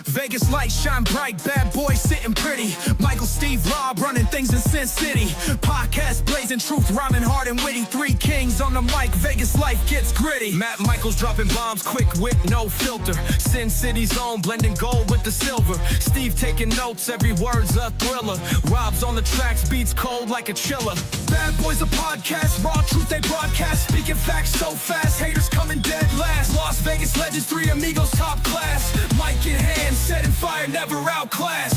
Vegas lights shine bright, bad boys sitting pretty. Michael, Steve, Rob running things in Sin City. Podcast blazing truth, rhyming hard and witty. Three kings on the mic, Vegas life gets gritty. Matt Michaels dropping bombs, quick wit, no filter. Sin City's own, blending gold with the silver. Steve taking notes, every word's a thriller. Rob's on the tracks, beats cold like a chiller. Bad Boys a podcast, raw truth they broadcast. Speaking facts so fast, haters coming dead last. Las Vegas legends, three amigos top class. Mic in hand, setting fire, never outclassed.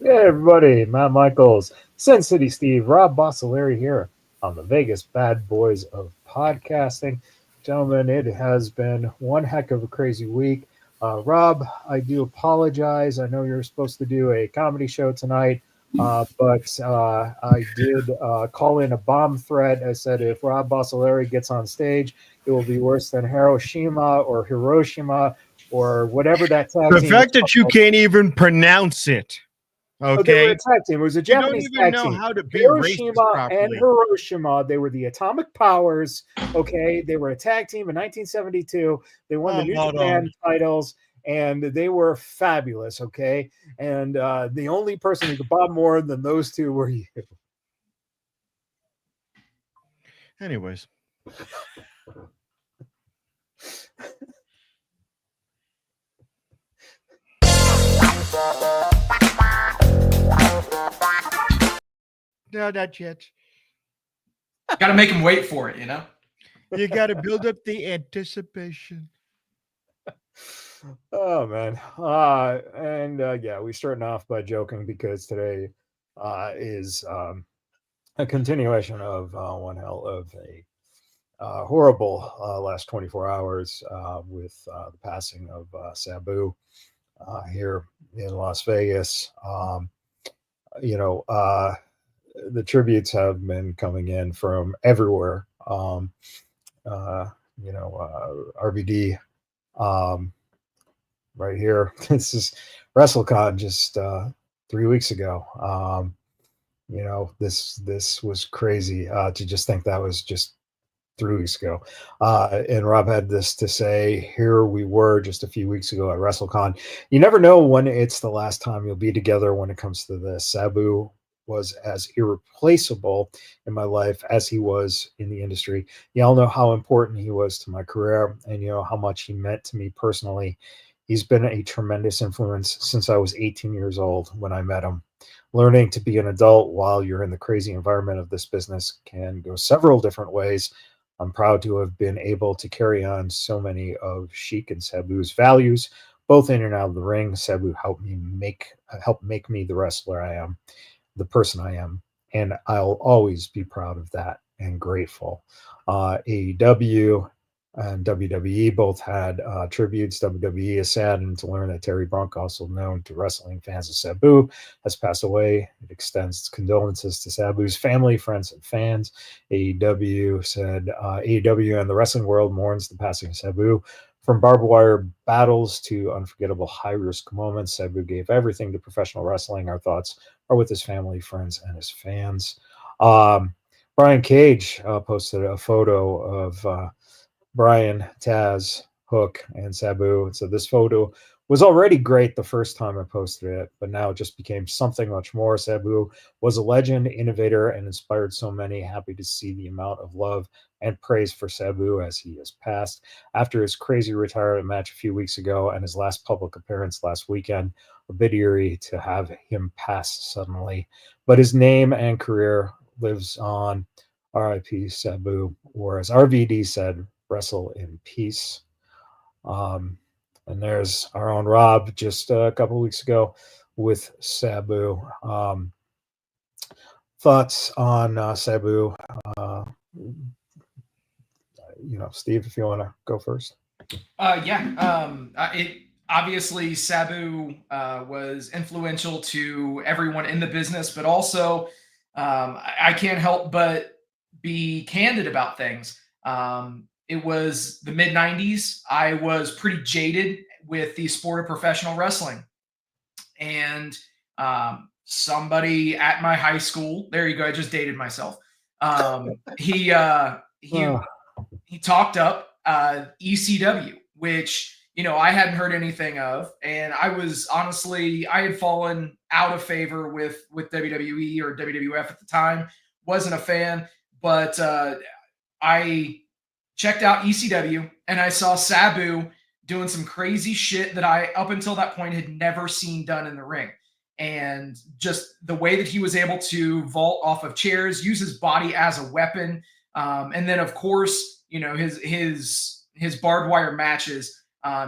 Hey everybody, Matt Michaels, Sin City Steve, Rob Bossoleri here on the Vegas Bad Boys of Podcasting. Gentlemen, it has been one heck of a crazy week. Rob, I do apologize. I know you're supposed to do a comedy show tonight, but I did call in a bomb threat. I said if Rob Bossoleri gets on stage, it will be worse than Hiroshima or whatever that tag The team fact is that you called. can't even pronounce it. Oh, they were Okay. a tag team. It was a You Japanese don't even tag know team. how to be Hiroshima racist and properly. Hiroshima, they were the Atomic Powers. Okay, they were a tag team in 1972. They won the New hold Japan titles, and they were fabulous. Okay, and the only person who could bob more than those two were you. Anyways. No, not yet. Got to make him wait for it, you know? You got to build up the anticipation. Oh man, yeah, we starting off by joking because today is a continuation of one hell of a horrible last 24 hours with the passing of Sabu here in Las Vegas. The tributes have been coming in from everywhere. RVD right here. This is WrestleCon just 3 weeks ago. This was crazy to just think that was just 3 weeks ago. And Rob had this to say, here we were just a few weeks ago at WrestleCon. You never know when it's the last time you'll be together when it comes to this. Sabu was as irreplaceable in my life as he was in the industry. Y'all know how important he was to my career, and you know how much he meant to me personally. He's been a tremendous influence since I was 18 years old when I met him. Learning to be an adult while you're in the crazy environment of this business can go several different ways. I'm proud to have been able to carry on so many of Sheik and Sabu's values, both in and out of the ring. Sabu helped make me the wrestler I am, the person I am, and I'll always be proud of that and grateful. AEW and WWE both had tributes. WWE is saddened to learn that Terry Bronk, also known to wrestling fans as Sabu, has passed away. It extends its condolences to Sabu's family, friends, and fans. AEW said AEW and the wrestling world mourns the passing of Sabu. From barbed wire battles to unforgettable high-risk moments, Sabu gave everything to professional wrestling. Our thoughts are with his family, friends, and his fans. Brian Cage posted a photo of Brian, Taz, Hook, and Sabu. So this photo was already great the first time I posted it, but now it just became something much more. Sabu was a legend, innovator, and inspired so many. Happy to see the amount of love and praise for Sabu as he has passed. After his crazy retirement match a few weeks ago and his last public appearance last weekend, a bit eerie to have him pass suddenly. But his name and career lives on. R.I.P. Sabu, or as RVD said, wrestle in peace. And there's our own Rob just a couple of weeks ago with Sabu. Thoughts on Sabu? Steve, if you want to go first. Obviously Sabu was influential to everyone in the business, but also I can't help but be candid about things. It was the mid-90s. I was pretty jaded with the sport of professional wrestling. And somebody at my high school, there you go, I just dated myself. He Oh, talked up ECW, which I hadn't heard anything of, and I was honestly, I had fallen out of favor with WWE or WWF at the time. Wasn't a fan, but I checked out ECW and I saw Sabu doing some crazy shit that I, up until that point, had never seen done in the ring. And just the way that he was able to vault off of chairs, use his body as a weapon, and then of course, his barbed wire matches.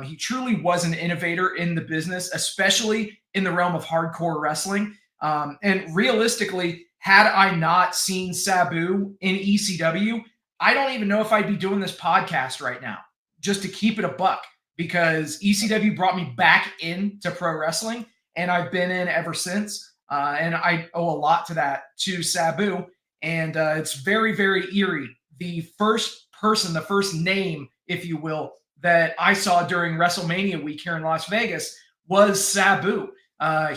He truly was an innovator in the business, especially in the realm of hardcore wrestling. And realistically, had I not seen Sabu in ECW, I don't even know if I'd be doing this podcast right now, just to keep it a buck, because ECW brought me back into pro wrestling, and I've been in ever since. And I owe a lot to that, to Sabu. And it's very, very eerie. The first person, the first name, if you will, that I saw during WrestleMania week here in Las Vegas was Sabu.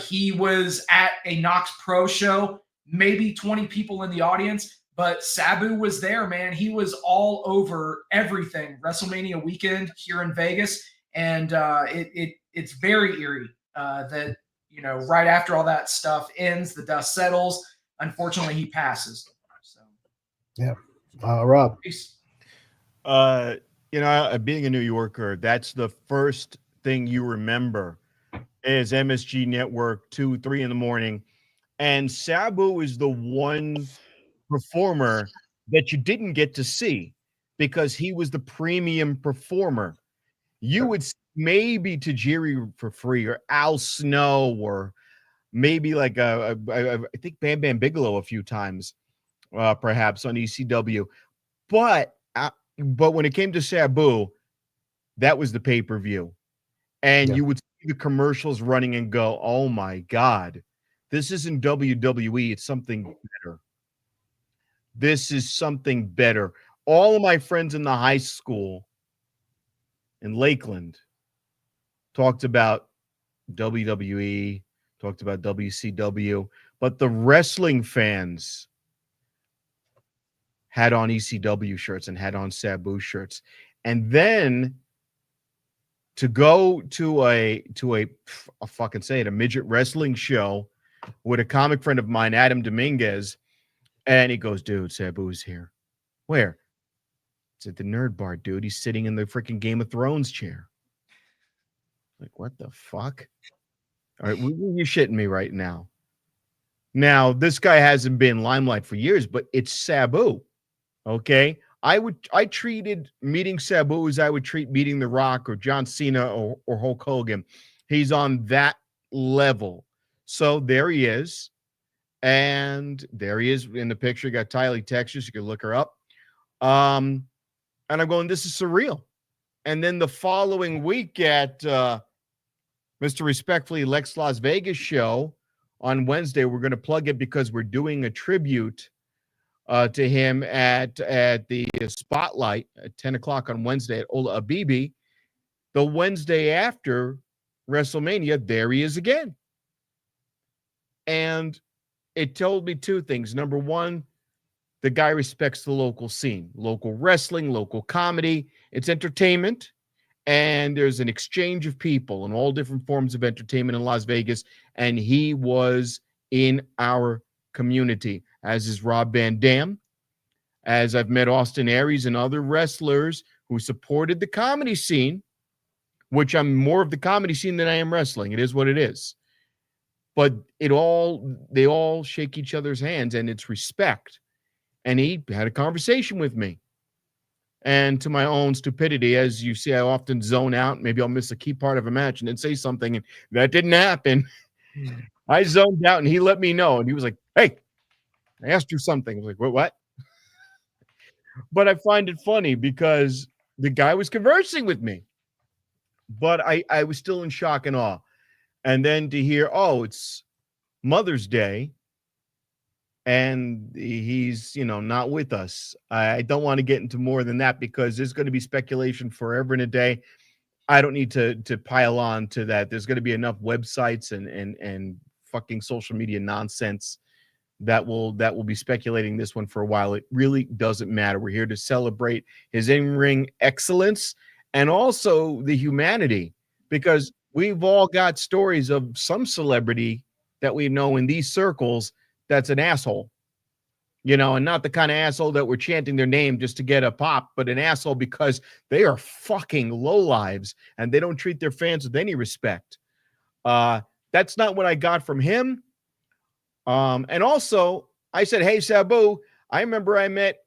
He was at a Knox Pro show, maybe 20 people in the audience, but Sabu was there, man. He was all over everything WrestleMania weekend here in Vegas. And it's very eerie that, right after all that stuff ends, the dust settles. Unfortunately, he passes. So, yeah. Rob. peace. Being a New Yorker, that's the first thing you remember is MSG Network 2, 3 in the morning. And Sabu is the one performer that you didn't get to see because he was the premium performer. You would maybe Tajiri for free, or Al Snow, or maybe like I think Bam Bam Bigelow a few times, perhaps on ECW. But when it came to Sabu, that was the pay-per-view. And you would see the commercials running and go, oh my God, this isn't WWE, it's something better. This is something better. All of my friends in the high school in Lakeland talked about WWE, talked about WCW, but the wrestling fans had on ECW shirts and had on Sabu shirts. And then to go to I'll fucking say it, a midget wrestling show with a comic friend of mine, Adam Dominguez, and he goes, dude, Sabu's here. Where? It's at the Nerd Bar, dude. He's sitting in the freaking Game of Thrones chair. Like, what the fuck? All right, you're shitting me right now. Now, this guy hasn't been limelight for years, but it's Sabu. Okay? I treated meeting Sabu as I would treat meeting The Rock or John Cena or Hulk Hogan. He's on that level. So there he is. And there he is in the picture. You got Tylee, Texas. You can look her up. And I'm going, this is surreal. And then the following week at Mr. Respectfully Lex Las Vegas show on Wednesday, we're going to plug it because we're doing a tribute to him at the Spotlight at 10 o'clock on Wednesday at Ola Abibi. The Wednesday after WrestleMania, there he is again. And it told me two things. Number one, the guy respects the local scene, local wrestling, local comedy. It's entertainment, and there's an exchange of people in all different forms of entertainment in Las Vegas, and he was in our community, as is Rob Van Dam, as I've met Austin Aries and other wrestlers who supported the comedy scene, which I'm more of the comedy scene than I am wrestling. It is what it is. But they all shake each other's hands, and it's respect. And he had a conversation with me. And to my own stupidity, as you see, I often zone out. Maybe I'll miss a key part of a match and then say something, and that didn't happen. I zoned out, and he let me know. And he was like, hey, I asked you something. I was like, what? But I find it funny because the guy was conversing with me. But I was still in shock and awe. And then to hear, oh, it's Mother's Day, and he's, not with us. I don't want to get into more than that because there's going to be speculation forever and a day. I don't need to pile on to that. There's going to be enough websites and fucking social media nonsense that will be speculating this one for a while. It really doesn't matter. We're here to celebrate his in-ring excellence and also the humanity, because we've all got stories of some celebrity that we know in these circles that's an asshole. You know, and not the kind of asshole that we're chanting their name just to get a pop, but an asshole because they are fucking lowlives and they don't treat their fans with any respect. That's not what I got from him. And also, I said, hey, Sabu, I remember I met,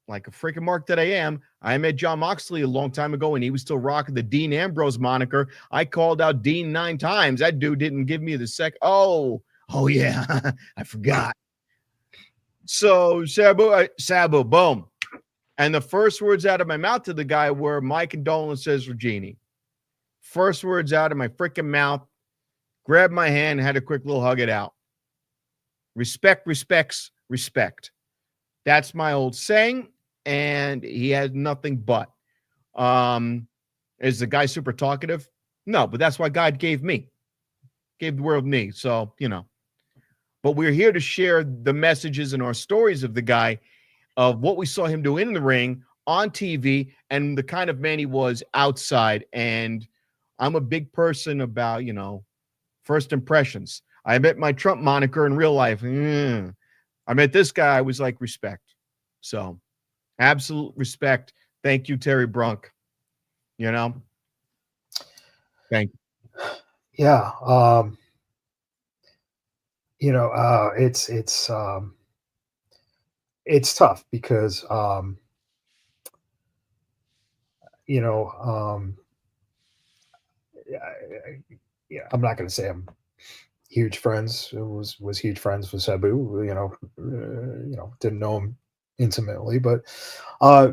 like a freaking mark that I am, I met John Moxley a long time ago and he was still rocking the Dean Ambrose moniker. I called out Dean 9 times. That dude didn't give me the Oh, yeah, I forgot. So Sabu, boom. And the first words out of my mouth to the guy were, my condolences for Jeannie. First words out of my freaking mouth, grabbed my hand, had a quick little hug it out. Respect respects respect. That's my old saying, and he had nothing but. Is the guy super talkative? No, but that's why God gave the world me. So, you know. But we're here to share the messages and our stories of the guy, of what we saw him do in the ring, on TV, and the kind of man he was outside. And I'm a big person about, you know, first impressions. I met my Trump moniker in real life. I met this guy. I was like, respect. So, absolute respect. Thank you, Terry Brunk. You know? Thank you. Yeah. You know, it's tough because, you know, yeah, I'm not going to say I'm huge friends. It was huge friends with Sabu. You know, didn't know him intimately, but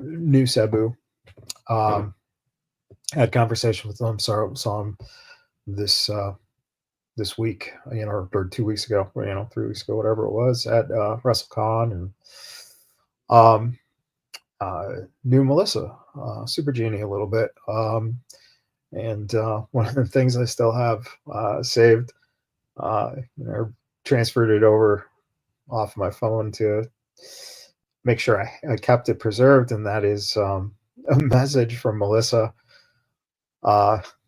knew Sabu. Had conversation with him. Saw him this week, you know, or 2 weeks ago, you know, 3 weeks ago, whatever it was, at WrestleCon, and knew Melissa, Super Genie, a little bit. And one of the things I still have saved, you know, transferred it over off my phone to make sure I kept it preserved, and that is a message from Melissa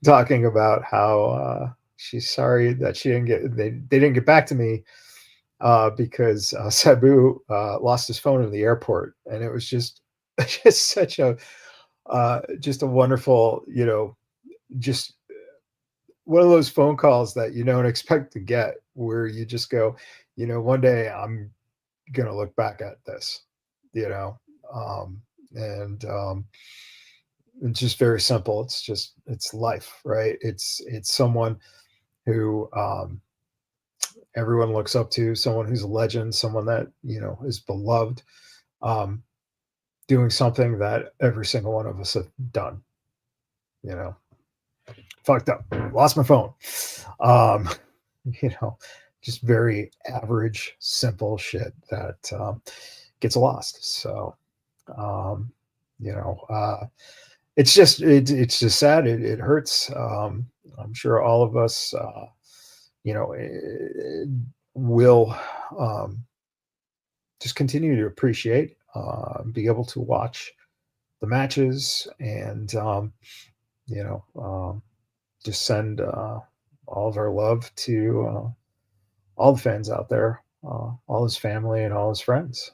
talking about how she's sorry that they didn't get back to me because Sabu lost his phone in the airport, and it was just such a just a wonderful, you know, just one of those phone calls that you don't expect to get, where you just go, you know, one day I'm gonna look back at this, you know, and it's just very simple. It's life, right? It's someone who everyone looks up to, someone who's a legend, someone that, you know, is beloved, doing something that every single one of us have done, you know. Fucked up, lost my phone, you know, just very average, simple shit that gets lost. So, you know, it's just sad. It hurts. I'm sure all of us, you know, will just continue to appreciate, be able to watch the matches, and you know, just send all of our love to all the fans out there, all his family and all his friends,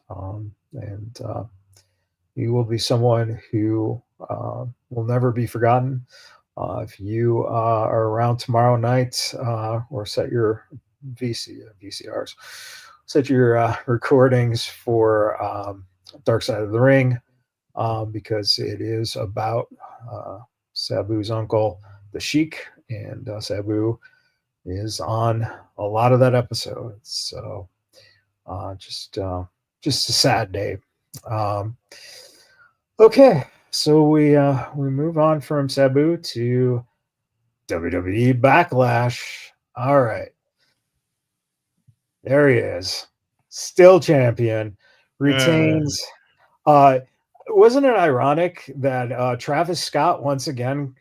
and you will be someone who will never be forgotten. If you are around tomorrow night, or set your VCRs, set your recordings for Dark Side of the Ring, because it is about Sabu's uncle, the Sheik, and Sabu is on a lot of that episode. So just a sad day. Okay, so we move on from Sabu to WWE Backlash. All right, there he is, still champion, retains. Wasn't it ironic that Travis Scott once again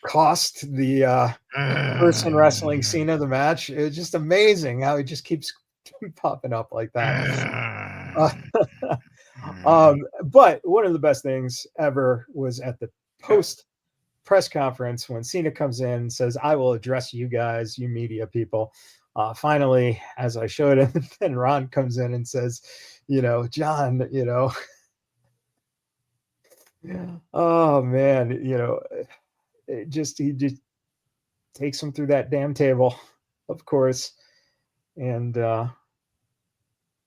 cost the person wrestling Cena the match. It's just amazing how he just keeps popping up like that. But one of the best things ever was at the post press conference when Cena comes in and says, "I will address you guys, you media people." Finally, as I showed him, then Ron comes in and says, "John, oh man, he just takes him through that damn table, of course." And man,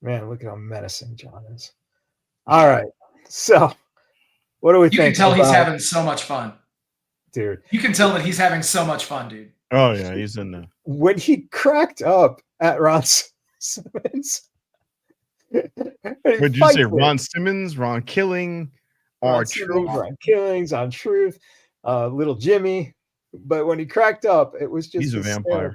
look at how menacing John is. All right, so what do we You think? can tell he's having so much fun, dude. You can tell that he's having so much fun, dude. Oh yeah, he's in there. When he cracked up at Ron Simmons. Would you say Ron Simmons, Ron Killing, R-Truth? Ron Killings, on Truth, Little Jimmy. But when he cracked up, it was just He's a vampire.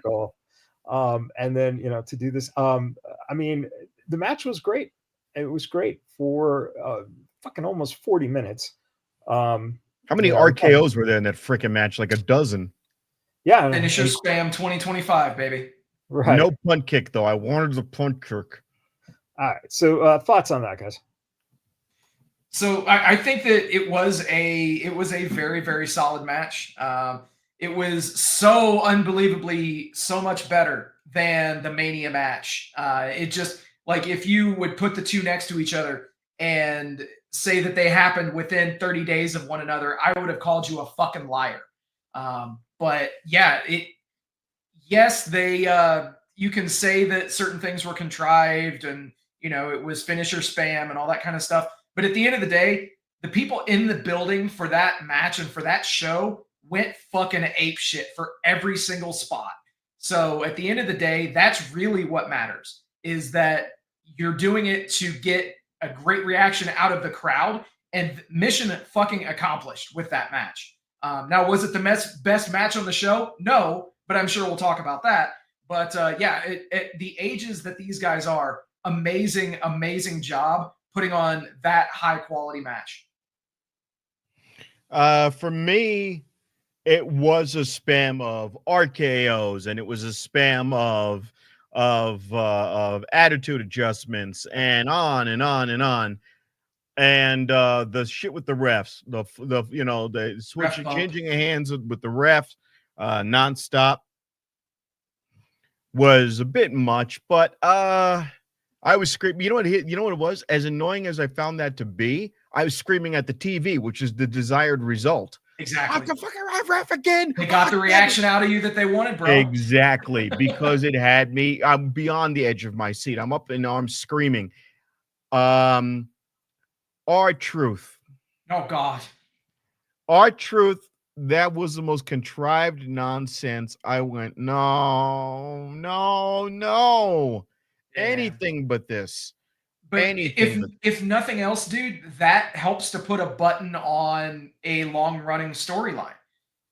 And then, to do this, I mean, the match was great. It was great for fucking almost 40 minutes. How many RKOs were there in that freaking match? Like a dozen. Yeah. Finisher spam 2025, baby. Right. No punt kick, though. I wanted the punt kick. All right. So thoughts on that, guys? So I think that it was a very, very solid match. It was so unbelievably so much better than the Mania match. It just, like, if you would put the two next to each other and say that they happened within 30 days of one another, I would have called you a fucking liar. But yeah, you can say that certain things were contrived and, it was finisher spam and all that kind of stuff. But at the end of the day, the people in the building for that match and for that show went fucking ape shit for every single spot. So at the end of the day, that's really what matters, is that you're doing it to get a great reaction out of the crowd, and mission fucking accomplished with that match. Now, was it the best match on the show? No, but I'm sure we'll talk about that. But yeah, at the ages that these guys are, amazing, amazing job putting on that high quality match. For me, it was a spam of RKOs, and it was a spam of attitude adjustments, and on and on and on. And the shit with the refs, the switching, changing of hands with the refs, nonstop, was a bit much. But I was screaming. You know what it was? As annoying as I found that to be, I was screaming at the TV, which is the desired result. Exactly. I'm the fucking ref again. They got the reaction out of you that they wanted, bro. Exactly, because it had me. I'm beyond the edge of my seat. I'm up in arms screaming. R-Truth. Oh God. R-Truth. That was the most contrived nonsense. I went, no. Yeah. Anything but this. But if nothing else, dude, that helps to put a button on a long-running storyline,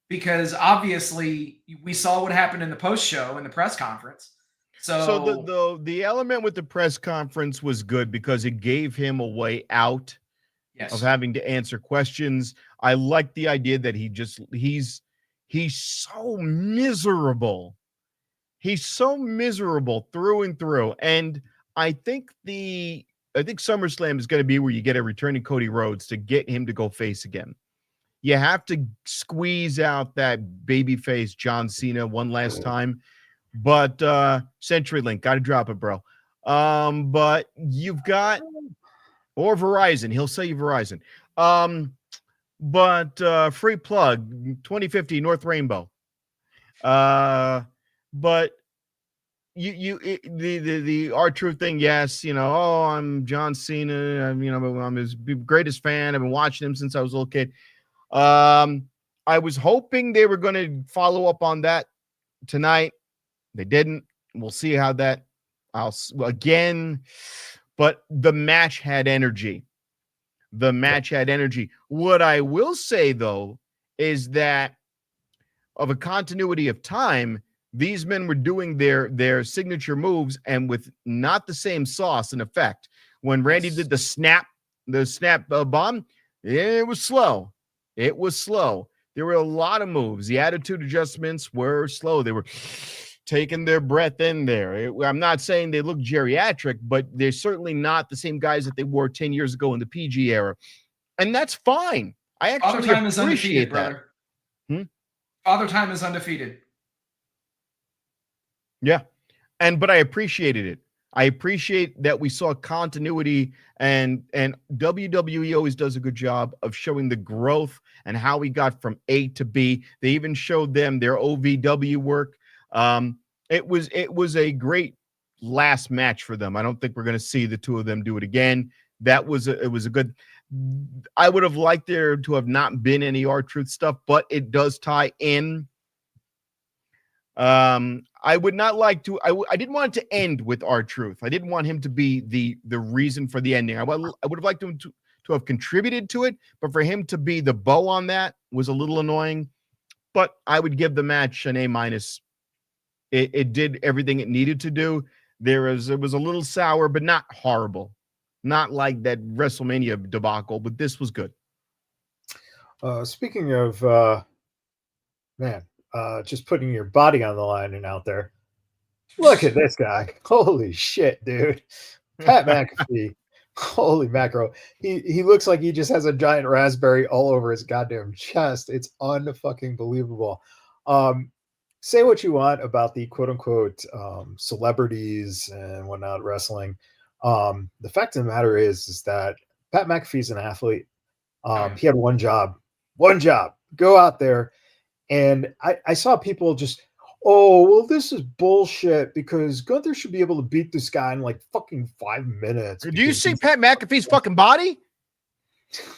because obviously we saw what happened in the post-show in the press conference. So the element with the press conference was good because it gave him a way out of having to answer questions. I like the idea that he's so miserable. He's so miserable through and through. And I think SummerSlam is going to be where you get a returning Cody Rhodes to get him to go face again. You have to squeeze out that babyface John Cena one last time. But CenturyLink, got to drop it, bro. But you've got, or Verizon. He'll say Verizon. But free plug, 2050 North Rainbow. But the R-Truth thing, yes, I'm John Cena, I'm his greatest fan. I've been watching him since I was a little kid. I was hoping they were going to follow up on that tonight. They didn't. We'll see how that again. But the match had energy. What I will say, though, is that of a continuity of time, these men were doing their signature moves and with not the same sauce and effect. When Randy did the snap bomb, it was slow. There were a lot of moves. The attitude adjustments were slow. They were taking their breath in there. I'm not saying they look geriatric, but they're certainly not the same guys that they were 10 years ago in the PG era. And that's fine. I Father actually Time is undefeated, appreciate that. brother. Father Time is undefeated. Yeah. But I appreciated it. I appreciate that we saw continuity, and WWE always does a good job of showing the growth and how we got from A to B. They even showed them their OVW work. It was a great last match for them. I don't think we're going to see the two of them do it again. It was a good. I would have liked there to have not been any R-Truth stuff, but it does tie in. I would not like to. I didn't want it to end with R-Truth. I didn't want him to be the reason for the ending. I would have liked him to have contributed to it, but for him to be the bow on that was a little annoying. But I would give the match an A-. It did everything it needed to do. It was a little sour, but not horrible. Not like that WrestleMania debacle, but this was good. Speaking of just putting your body on the line and out there. Look at this guy. Holy shit, dude. Pat McAfee. Holy macro. He looks like he just has a giant raspberry all over his goddamn chest. It's unfucking believable. Say what you want about the quote unquote celebrities and whatnot wrestling. The fact of the matter is that Pat McAfee's an athlete. He had one job. Go out there. And I saw people just, oh, well, this is bullshit because Gunther should be able to beat this guy in like fucking 5 minutes. Do you see Pat McAfee's fucking body?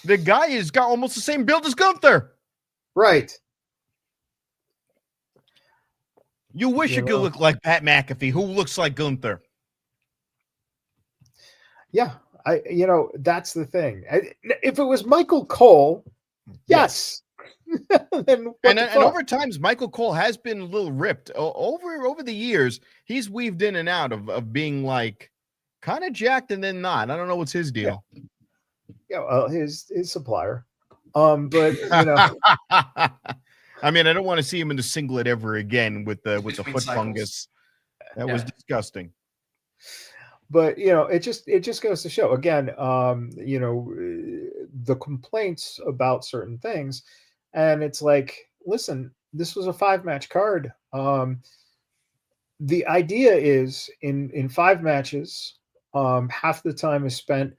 The guy has got almost the same build as Gunther. Right. You wish you could look like Pat McAfee, who looks like Gunther. Yeah. That's the thing. If it was Michael Cole, yes. and over times, Michael Cole has been a little ripped over the years. He's weaved in and out of being like kind of jacked and then not. I don't know what's his deal. Yeah, his supplier. But I mean, I don't want to see him in the singlet ever again with the foot fungus. That was disgusting. But it just goes to show again, the complaints about certain things. And it's like, listen, this was a 5-match card. The idea is in 5 matches, half the time is spent,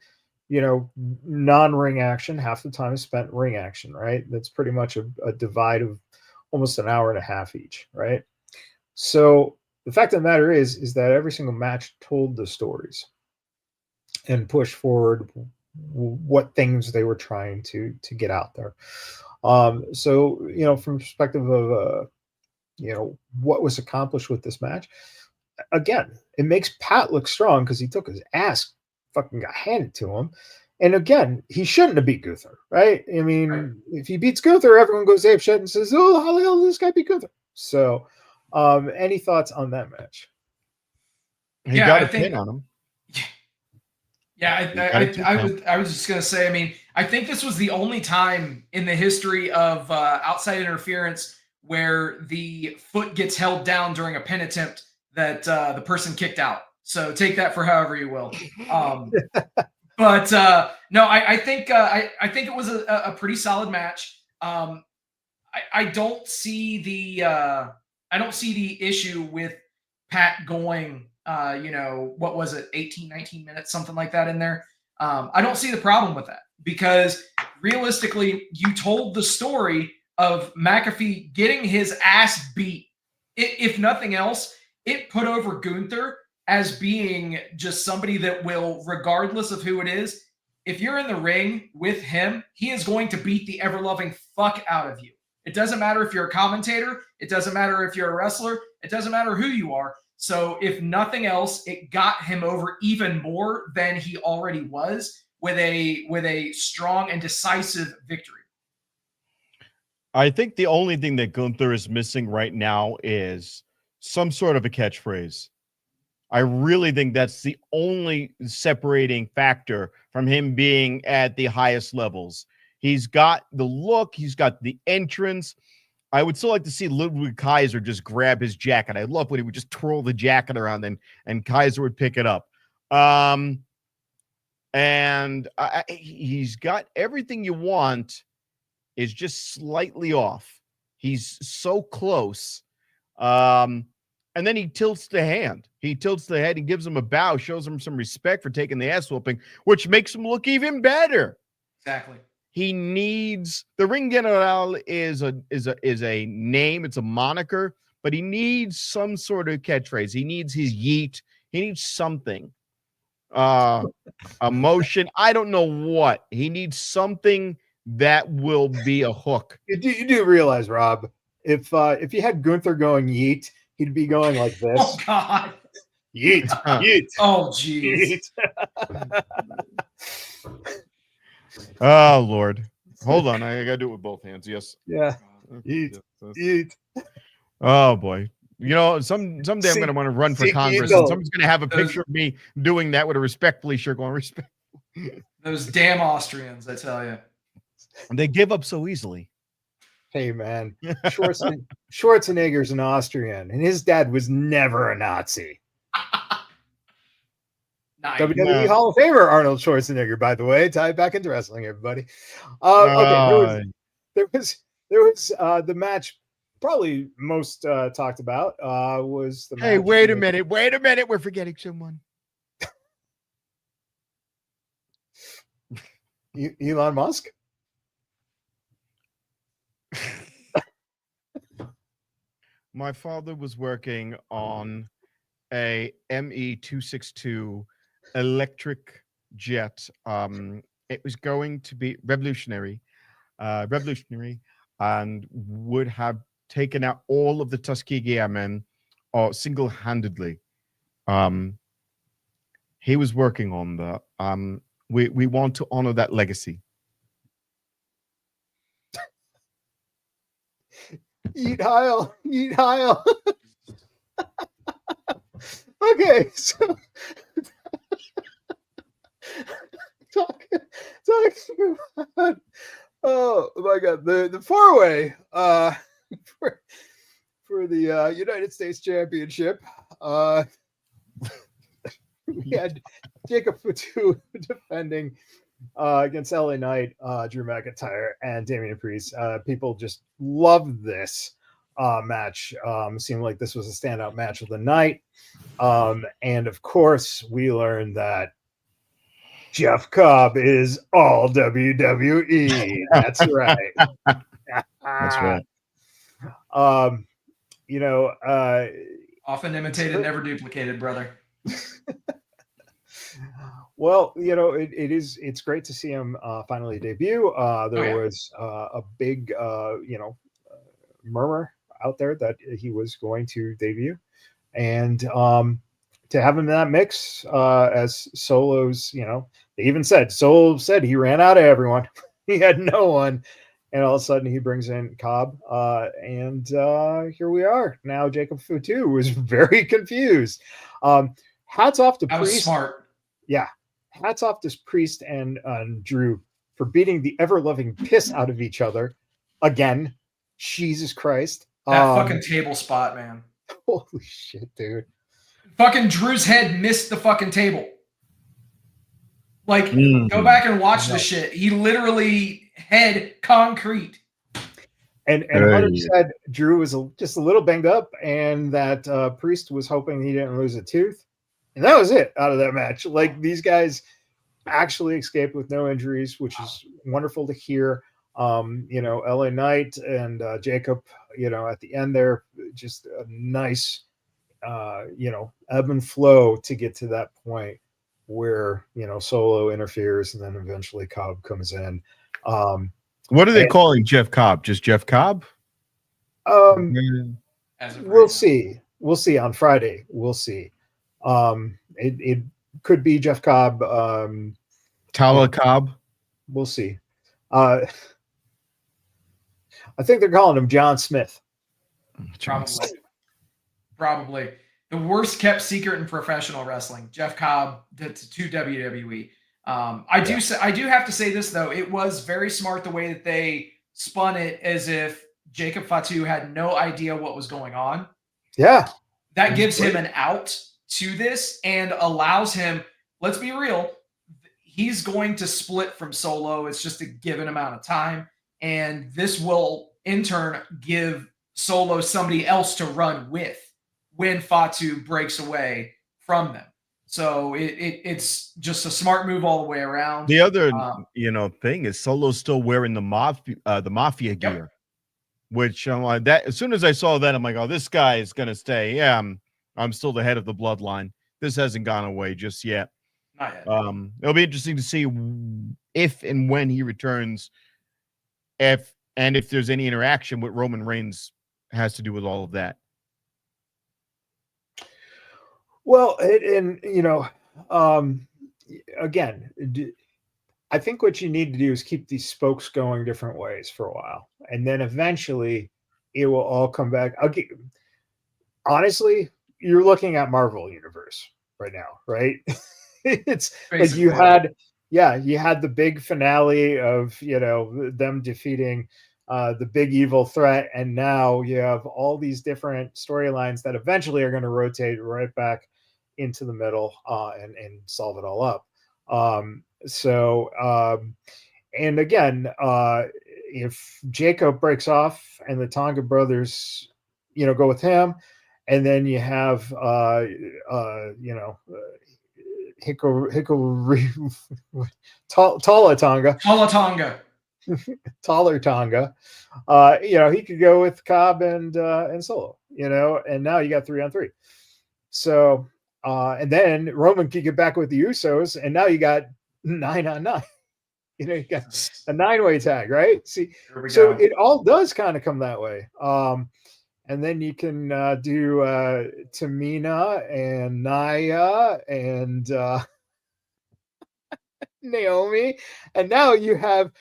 non-ring action. Half the time is spent ring action, right? That's pretty much a divide of almost an hour and a half each, right? So the fact of the matter is that every single match told the stories and pushed forward what things they were trying to get out there. So, from perspective of, what was accomplished with this match, again, it makes Pat look strong because he took his ass fucking got handed to him. And again, he shouldn't have beat Gunther, right? I mean, if he beats Gunther, everyone goes ape shit and says, oh, how the hell did this guy beat Gunther? So, any thoughts on that match? He got a pin on him. Yeah, I was just going to say, I mean, I think this was the only time in the history of outside interference where the foot gets held down during a pin attempt that the person kicked out. So take that for however you will. But no, I think it was a pretty solid match. I don't see the issue with Pat going what was it, 18, 19 minutes, something like that in there. I don't see the problem with that because realistically, you told the story of McAfee getting his ass beat. If nothing else, it put over Gunther as being just somebody that will, regardless of who it is, if you're in the ring with him, he is going to beat the ever-loving fuck out of you. It doesn't matter if you're a commentator. It doesn't matter if you're a wrestler. It doesn't matter who you are. So if nothing else, it got him over even more than he already was with a strong and decisive victory. I think the only thing that Gunther is missing right now is some sort of a catchphrase. I really think that's the only separating factor from him being at the highest levels. He's got the look. He's got the entrance. I would still like to see Ludwig Kaiser just grab his jacket. I love when he would just twirl the jacket around and Kaiser would pick it up. He's got everything you want, is just slightly off. He's so close. And then he tilts the hand. He tilts the head. He gives him a bow, shows him some respect for taking the ass whooping, which makes him look even better. Exactly. He needs the Ring General is a name, it's a moniker, but he needs some sort of catchphrase. He needs his yeet. He needs something. Emotion. I don't know what. He needs something that will be a hook. You do realize, Rob, if you had Gunther going yeet, he'd be going like this. Oh God. Yeet, yeet. Oh jeez. Oh Lord. Hold on. I gotta do it with both hands. Yes. Yeah. Yeet. Yeet. Oh boy. You know, someday I'm gonna want to run for Congress, and someone's gonna have a picture of me doing that with a respectfully shirt going respect. Those damn Austrians, I tell you. They give up so easily. Hey man, Schwarzenegger's an Austrian, and his dad was never a Nazi. Nice. WWE Hall of Famer Arnold Schwarzenegger, by the way, tied back into wrestling, everybody. Okay, there was the match probably most talked about was the match. Hey, wait a minute, we're forgetting someone. Elon Musk. My father was working on a ME-262 electric jet. It was going to be revolutionary, and would have taken out all of the Tuskegee Airmen single-handedly. He was working on that. We want to honor that legacy. Yeet Heil. Yeet Heil. Okay, so talking about, oh my God, the four-way for the United States Championship. We had Jacob Fatu defending against LA Knight, Drew McIntyre, and Damian Priest. People just loved this match. Seemed like this was a standout match of the night. And of course, we learned that Jeff Cobb is all WWE. That's right. That's right. Often imitated, never duplicated, brother. Well, it's great to see him finally debut. There was a big, murmur out there that he was going to debut, and to have him in that mix as Solo's, they even said Solo said he ran out of everyone. He had no one, and all of a sudden he brings in Cobb, and here we are now. Jacob Fatu was very confused. Hats off to Priest. I was smart. Yeah. Hats off to Priest and Drew for beating the ever-loving piss out of each other again. Jesus Christ. That fucking table spot, man. Holy shit, dude. Fucking Drew's head missed the fucking table. Like, go back and watch the shit. He literally head concrete. And Hunter said Drew was just a little banged up, and that Priest was hoping he didn't lose a tooth. And that was it out of that match. Like, these guys actually escaped with no injuries, which is wonderful to hear. LA Knight and Jacob, at the end there, just a nice, ebb and flow to get to that point where, Solo interferes and then eventually Cobb comes in. What are they calling Jeff Cobb? Just Jeff Cobb? We'll see. We'll see on Friday. We'll see. It could be Jeff Cobb. Tala Cobb. We'll see. I think they're calling him John Smith. Probably. The worst kept secret in professional wrestling. Jeff Cobb to WWE. I do have to say this though. It was very smart the way that they spun it, as if Jacob Fatu had no idea what was going on. Yeah. That gives him an out to this and allows him, let's be real, he's going to split from Solo. It's just a given amount of time. And this will, in turn, give Solo somebody else to run with when Fatu breaks away from them. So it's just a smart move all the way around. The other, thing is Solo's still wearing the mafia gear. Yep. Which I'm like that. As soon as I saw that, I'm like, oh, this guy is gonna stay. Yeah, I'm still the head of the bloodline. This hasn't gone away just yet. Not yet. It'll be interesting to see if and when he returns, if there's any interaction with Roman Reigns has to do with all of that. Well, again, I think what you need to do is keep these spokes going different ways for a while, and then eventually it will all come back. Honestly, you're looking at Marvel Universe right now, right? It's like you had the big finale of them defeating the big evil threat, and now you have all these different storylines that eventually are going to rotate right back into the middle and solve it all up. And again, if Jacob breaks off and the Tonga brothers, go with him, and then you have, Taller Tonga, he could go with Cobb and Solo, and now you got 3-on-3. So, and then Roman could get back with the Usos, and now you got 9-on-9. You got a 9-way tag, right? See, so it all does kind of come that way. And then you can do Tamina and Nia and Naomi, and now you have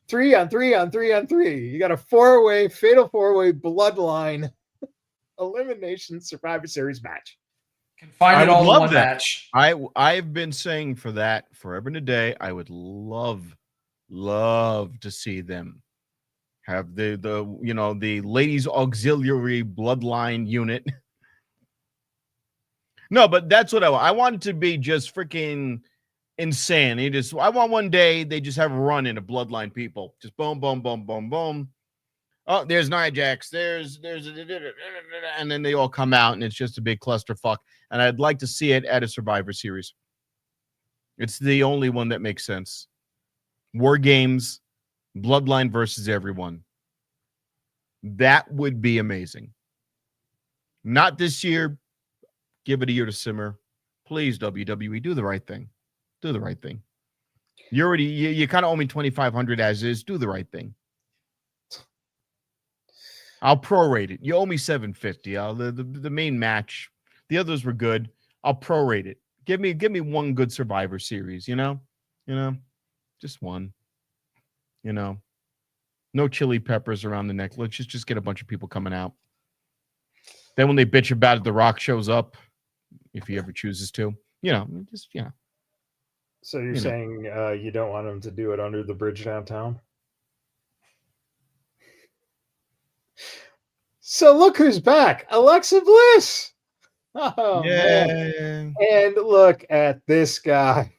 3-on-3. You got a 4-way, fatal 4-way bloodline elimination Survivor Series match. Can find it all in one match. I've been saying for that forever and a day. I would love to see them have the ladies auxiliary bloodline unit. No, but that's what I want it to be, just freaking insane. I want one day they just have a run into bloodline people. Just boom, boom, boom, boom, boom. Oh, there's Nia Jax. There's and then they all come out and it's just a big clusterfuck. And I'd like to see it at a Survivor Series. It's the only one that makes sense. War Games, Bloodline versus everyone. That would be amazing. Not this year. Give it a year to simmer. Please, WWE, do the right thing. Do the right thing. You kind of owe me $2,500 as is. Do the right thing. I'll prorate it. You owe me $750. The main match. The others were good. I'll prorate it. Give me one good Survivor Series, just one, no chili peppers around the neck. Let's just get a bunch of people coming out. Then when they bitch about it, The Rock shows up, if he ever chooses to, So you're saying you don't want him to do it under the bridge downtown? So look who's back, Alexa Bliss. Oh, yeah. Man. And look at this guy.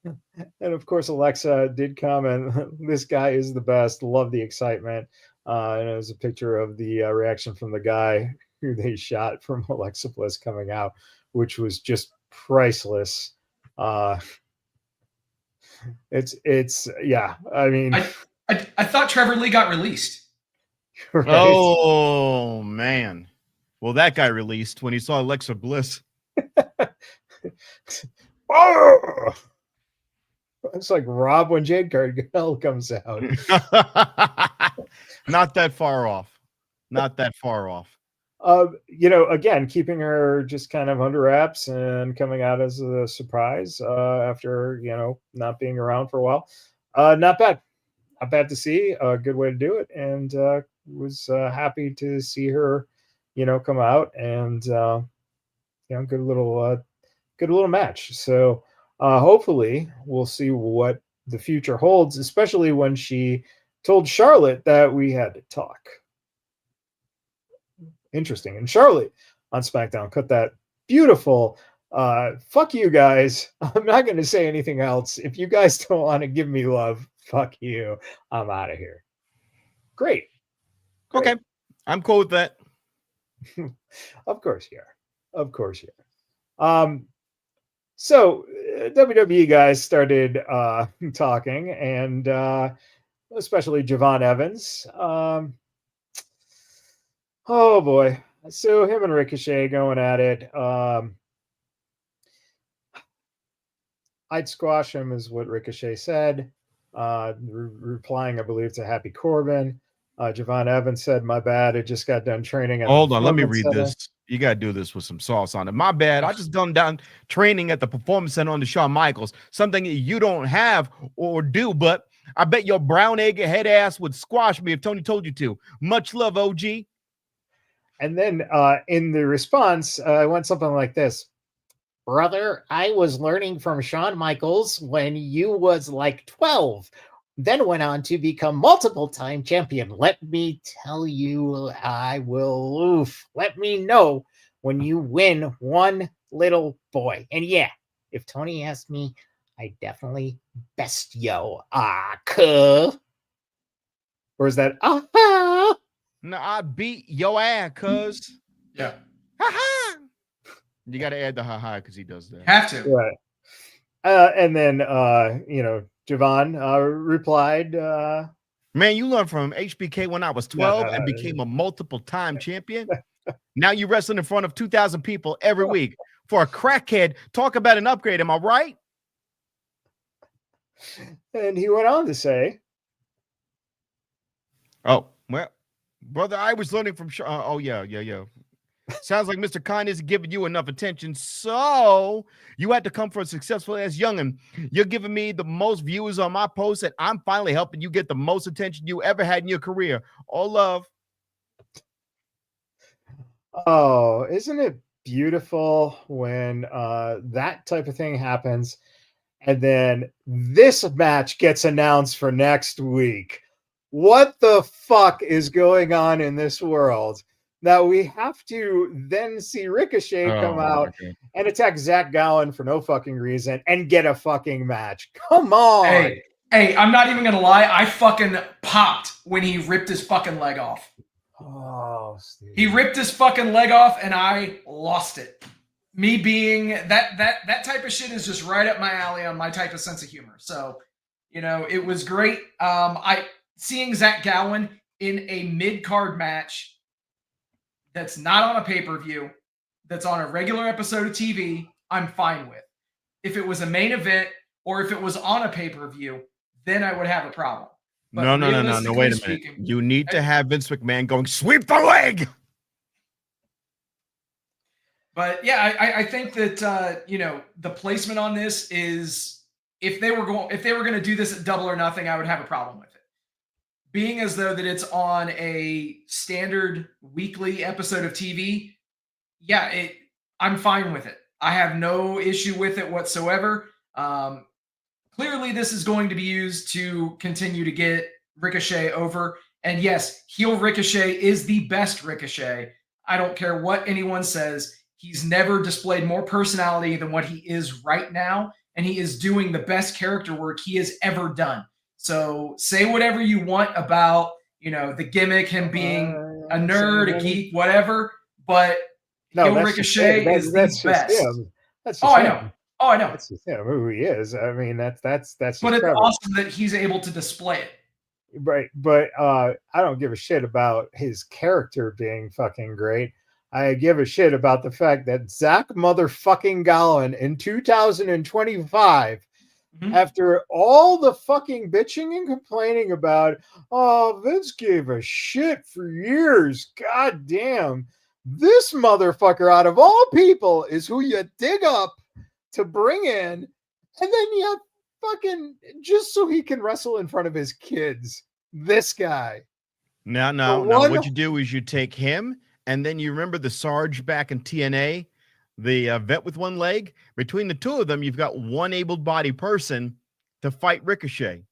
And of course, Alexa did comment, this guy is the best. Love the excitement. And it was a picture of the reaction from the guy who they shot from Alexa Bliss coming out, which was just priceless. It's yeah. I mean, I thought Trevor Lee got released. Right? Oh man. Well, that guy released when he saw Alexa Bliss. Oh! It's like Rob when Jade Cargill comes out. Not that far off. Not that far off. Again, keeping her just kind of under wraps and coming out as a surprise after, not being around for a while. Not bad. Not bad to see. A good way to do it. And was happy to see her, come out and, good little match. So, hopefully we'll see what the future holds, especially when she told Charlotte that we had to talk. Interesting. And Charlotte on SmackDown cut that beautiful fuck you guys. I'm not going to say anything else. If you guys don't want to give me love, fuck you. I'm out of here. Great. Okay. I'm cool with that. Of course you are. Of course you are. So WWE guys started talking, and especially Javon Evans. Oh boy. So him and Ricochet going at it. I'd squash him is what Ricochet said. Replying, I believe, to Happy Corbin. Javon Evans said, "My bad. I just got done training." Hold on, let me read this. You got to do this with some sauce on it. My bad. I just done training at the Performance Center on the Shawn Michaels. Something that you don't have or do, but I bet your brown egg head ass would squash me if Tony told you to. Much love, OG. And then in the response, I went something like this. Brother, I was learning from Shawn Michaels when you was like 12. Then went on to become multiple-time champion. Let me tell you, I will. Let me know when you win one little boy. And yeah, if Tony asked me, I definitely best yo. Or is that No, I beat your ass, cuz. Yeah. Ha-ha. You got to add the ha-ha because he does that. Have to. Right. And then, Javon replied, Man, you learned from HBK when I was 12 and became a multiple-time champion. Now you wrestling in front of 2,000 people every week. For a crackhead, talk about an upgrade. Am I right? And he went on to say, oh, well, brother, I was learning from... yeah. Sounds like Mr. Khan isn't giving you enough attention, so you had to come for a successful as youngin. You're giving me the most views on my post, and I'm finally helping you get the most attention you ever had in your career. All love. Oh, isn't it beautiful when that type of thing happens, and then this match gets announced for next week? What the fuck is going on in this world? Now we have to then see Ricochet come out and attack Zach Gowen for no fucking reason and get a fucking match. Come on. Hey, I'm not even going to lie. I fucking popped when he ripped his fucking leg off. Oh, Steve. He ripped his fucking leg off and I lost it. Me being that type of shit is just right up my alley on my type of sense of humor. So, it was great. Seeing Zach Gowen in a mid-card match that's not on a pay-per-view, that's on a regular episode of TV, I'm fine with. If it was a main event or if it was on a pay-per-view, then I would have a problem. But no, wait a minute. You need to have Vince McMahon going, sweep the leg! But yeah, I think that, the placement on this is, if they were going to do this at Double or Nothing, I would have a problem with it. Being as though that it's on a standard weekly episode of TV, yeah, I'm fine with it. I have no issue with it whatsoever. Clearly, this is going to be used to continue to get Ricochet over. And yes, heel Ricochet is the best Ricochet. I don't care what anyone says. He's never displayed more personality than what he is right now. And he is doing the best character work he has ever done. So say whatever you want about, the gimmick, him being a nerd, a geek, whatever. But heel Ricochet is the best. That's just I him. know. Oh, I know. That's just him, who he is. I mean, that's. But it's awesome that he's able to display it. Right, but I don't give a shit about his character being fucking great. I give a shit about the fact that Zach motherfucking Gowen in 2025, after all the fucking bitching and complaining about, Vince gave a shit for years. God damn. This motherfucker, out of all people, is who you dig up to bring in, and then you fucking, just so he can wrestle in front of his kids. This guy. No. What you do is you take him, and then you remember the Sarge back in TNA the vet with one leg. Between the two of them, you've got one able-bodied person to fight Ricochet.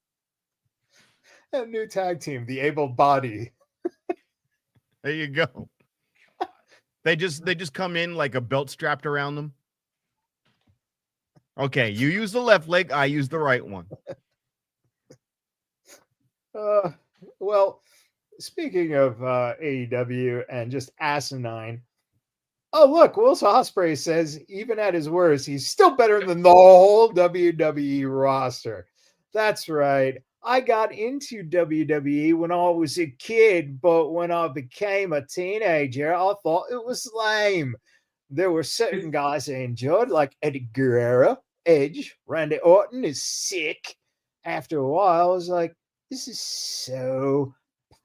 A new tag team, the Able Body. There you go. They just come in like a belt strapped around them. Okay, you use the left leg, I use the right one. Well, speaking of AEW and just asinine. Oh, look, Will Ospreay says even at his worst, he's still better than the whole WWE roster. That's right. I got into WWE when I was a kid, but when I became a teenager, I thought it was lame. There were certain guys I enjoyed, like Eddie Guerrero, Edge, Randy Orton is sick. After a while, I was like, this is so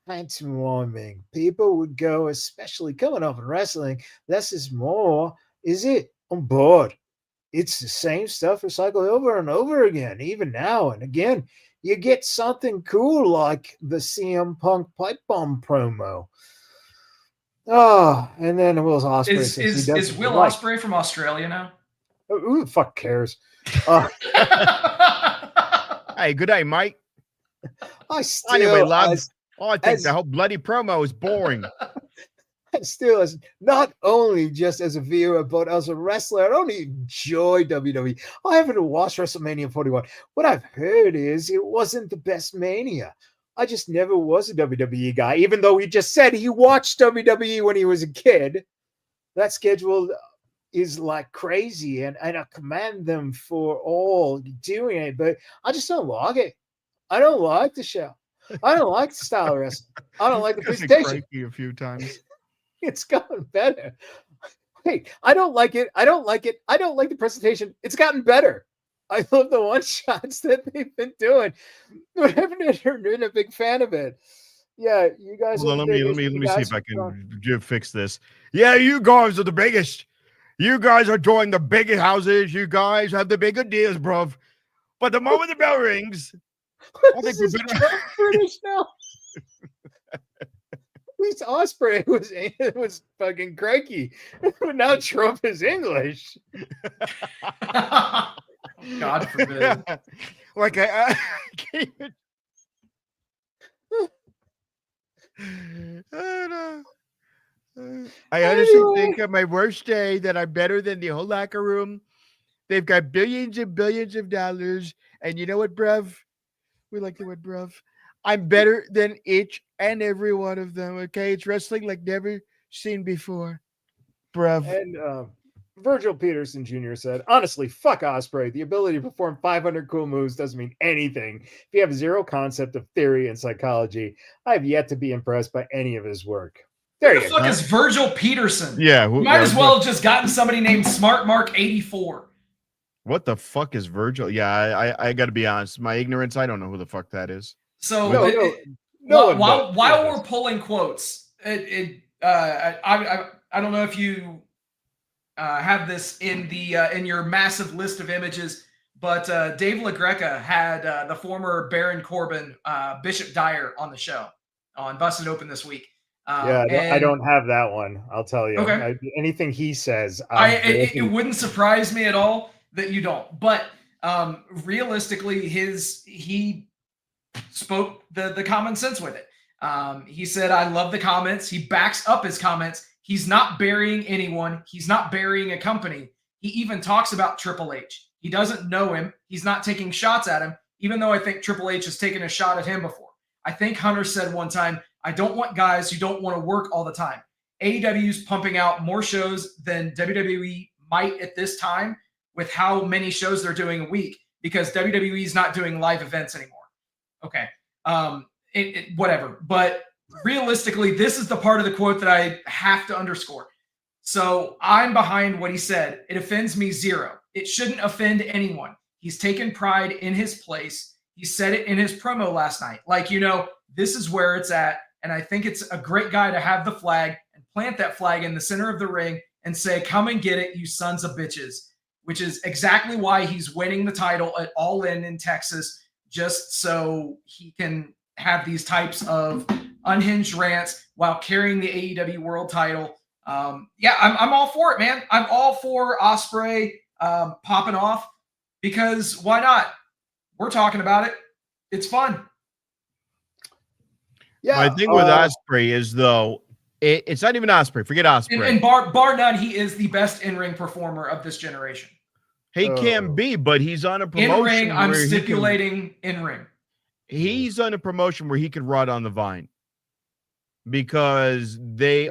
pantomiming. People would go, especially coming up in wrestling, less is more. Is it? I'm bored. It's the same stuff recycled over and over again, even now and again. You get something cool like the CM Punk pipe bomb promo. Oh, and then Will Ospreay is Will Ospreay from Australia now? Who the fuck cares? Hey, good day, Mike. I still, anyway, lads, I think the whole bloody promo is boring. Still, as not only just as a viewer, but as a wrestler, I don't enjoy WWE. I haven't watched WrestleMania 41. What I've heard is it wasn't the best Mania. I just never was a WWE guy, even though he just said he watched WWE when he was a kid. That schedule is like crazy, and I commend them for all doing it, but I just don't like it. I don't like the show. I don't like the style of wrestling. I don't like the presentation. A few times. It's gotten better. Wait, I don't like it. I don't like it. I don't like the presentation. It's gotten better. I love the one shots that they've been doing. I haven't been a big fan of it. Yeah, you guys. Hold on, let me see if I can fix this. Yeah, you guys are the biggest. You guys are doing the biggest houses. You guys have the big ideas, bruv. But the moment the bell rings, I think we better. British now. At least Ospreay was fucking cranky. But now Trump is English. God forbid. Like I can't even. I honestly think on my worst day that I'm better than the whole locker room. They've got billions and billions of dollars. And you know what, bruv? We like the word bruv. I'm better than each and every one of them. Okay, it's wrestling like never seen before, bruv. And Virgil Peterson Jr. said, honestly, fuck Ospreay. The ability to perform 500 cool moves doesn't mean anything. If you have zero concept of theory and psychology, I have yet to be impressed by any of his work. Who the fuck is Virgil Peterson? Yeah, might as well have just gotten somebody named Smart Mark 84. What the fuck is Virgil? Yeah, I got to be honest. My ignorance, I don't know who the fuck that is. So while we're pulling quotes, I don't know if you have this in your massive list of images, but Dave LaGreca had the former Baron Corbin, Bishop Dyer, on the show on Busted Open this week. I don't have that one. I'll tell you. Okay. Anything he says, it wouldn't surprise me at all that you don't. But realistically, he spoke the common sense with it. He said, I love the comments. He backs up his comments. He's not burying anyone. He's not burying a company. He even talks about Triple H. He doesn't know him. He's not taking shots at him, even though I think Triple H has taken a shot at him before. I think Hunter said one time, I don't want guys who don't want to work all the time. AEW's pumping out more shows than WWE might at this time with how many shows they're doing a week, because WWE is not doing live events anymore. Okay. Whatever. But realistically, this is the part of the quote that I have to underscore. So I'm behind what he said. It offends me zero. It shouldn't offend anyone. He's taken pride in his place. He said it in his promo last night. Like, this is where it's at. And I think it's a great guy to have the flag and plant that flag in the center of the ring and say, come and get it, you sons of bitches, which is exactly why he's winning the title at All In Texas, just so he can have these types of unhinged rants while carrying the AEW world title Yeah, I'm all for it, man. I'm all for Ospreay popping off because why not? We're talking about it. It's fun. Yeah. My thing with Ospreay is though, it's not even Ospreay. Forget Ospreay. And bar none, he is the best in-ring performer of this generation. He can be, but he's on a promotion. In-ring, I'm stipulating in-ring. He's on a promotion where he can ride on the vine because they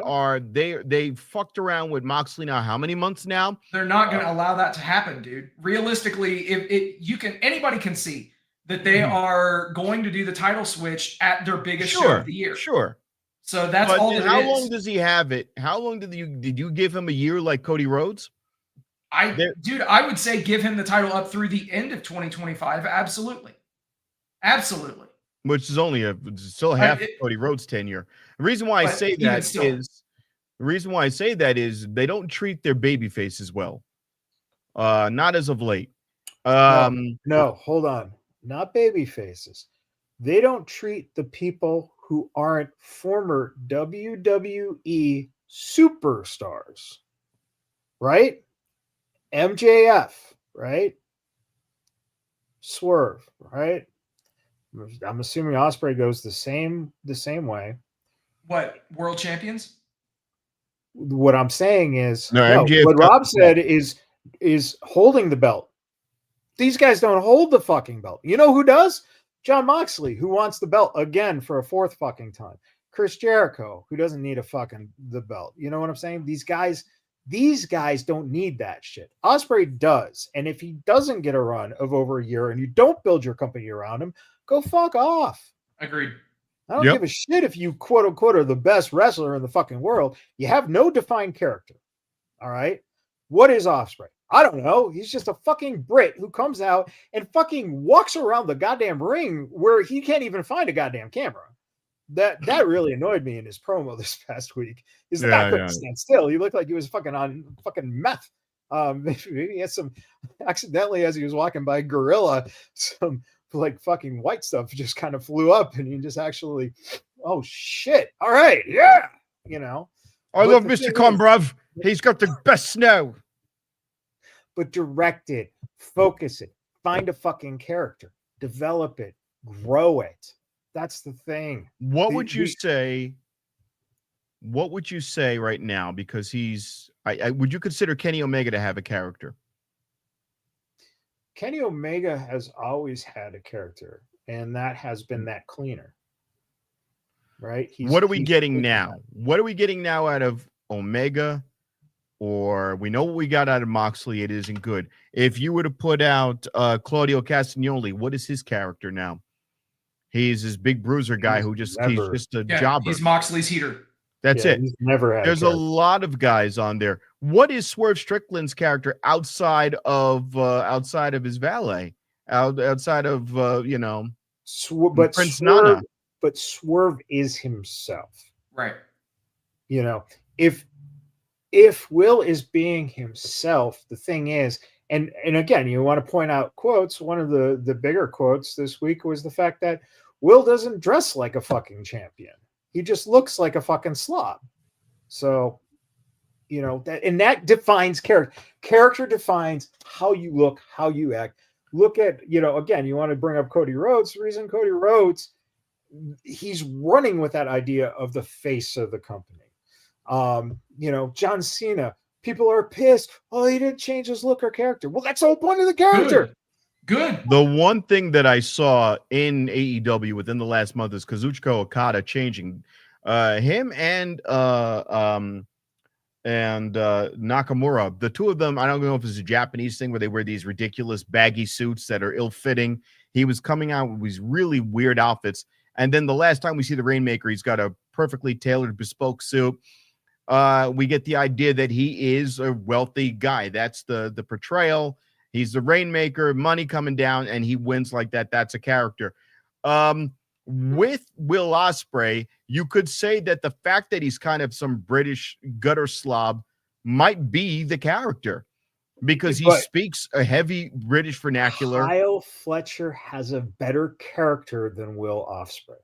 fucked around with Moxley now. How many months now? They're not going to allow that to happen, dude. Realistically, anybody can see that they are going to do the title switch at their biggest show of the year. Sure. So that's all it is. How long does he have it? How long did you give him a year like Cody Rhodes? Dude, I would say give him the title up through the end of 2025. Absolutely. Absolutely. Which is still half of Cody Rhodes' tenure. The reason why I say that is they don't treat their baby faces well. Not as of late. No, hold on. Not baby faces. They don't treat the people who aren't former WWE superstars. Right? MJF, right? Swerve, right? I'm assuming Ospreay goes the same way. What, world champions? What I'm saying is, MJF what Rob said is holding the belt. These guys don't hold the fucking belt. You know who does? John Moxley, who wants the belt again for a fourth fucking time. Chris Jericho, who doesn't need the belt. You know what I'm saying? These guys don't need that shit. Ospreay does. And if he doesn't get a run of over a year and you don't build your company around him, go fuck off. Agreed. I don't give a shit if you quote unquote are the best wrestler in the fucking world. You have no defined character. All right. What is Ospreay? I don't know. He's just a fucking Brit who comes out and fucking walks around the goddamn ring where he can't even find a goddamn camera. That really annoyed me in his promo this past week. Is the guy couldn't stand still. He looked like he was fucking on fucking meth. Maybe he had some accidentally as he was walking by Gorilla, some like fucking white stuff just kind of flew up and he just actually, oh shit. All right, yeah. You know. I love Mr. Combrov. He's got the best snow. But direct it, focus it, find a fucking character, develop it, grow it. That's the thing. What would you say right now? Because would you consider Kenny Omega to have a character? Kenny Omega has always had a character, and that has been that cleaner. Right? What are we getting now? What are we getting now out of Omega? Or we know what we got out of Moxley. It isn't good. If you were to put out Claudio Castagnoli, what is his character now? He's this big bruiser guy he's just a jobber. He's Moxley's heater. That's it. He's never had. There's a lot of guys on there. What is Swerve Strickland's character outside of his valet? Outside of Prince Nana. But Swerve is himself. Right. You know, if Will is being himself, the thing is, and again, you want to point out quotes. One of the bigger quotes this week was the fact that Will doesn't dress like a fucking champion. He just looks like a fucking slob. So, you know, that defines character. Character defines how you look, how you act. Look at, again, you want to bring up Cody Rhodes. The reason Cody Rhodes, he's running with that idea of the face of the company. John Cena, people are pissed. Oh, he didn't change his look or character. Well, that's the whole point of the character. Good. The one thing that I saw in AEW within the last month is Kazuchika Okada changing him and Nakamura. The two of them, I don't know if it's a Japanese thing where they wear these ridiculous baggy suits that are ill-fitting. He was coming out with these really weird outfits. And then the last time we see the Rainmaker, he's got a perfectly tailored bespoke suit. We get the idea that he is a wealthy guy. That's the portrayal. He's the Rainmaker, money coming down, and he wins like that. That's a character. With Will Ospreay, you could say that the fact that he's kind of some British gutter slob might be the character because he speaks a heavy British vernacular. Kyle Fletcher has a better character than Will Ospreay.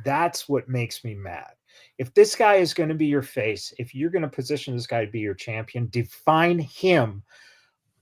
That's what makes me mad. If this guy is going to be your face, if you're going to position this guy to be your champion, define him.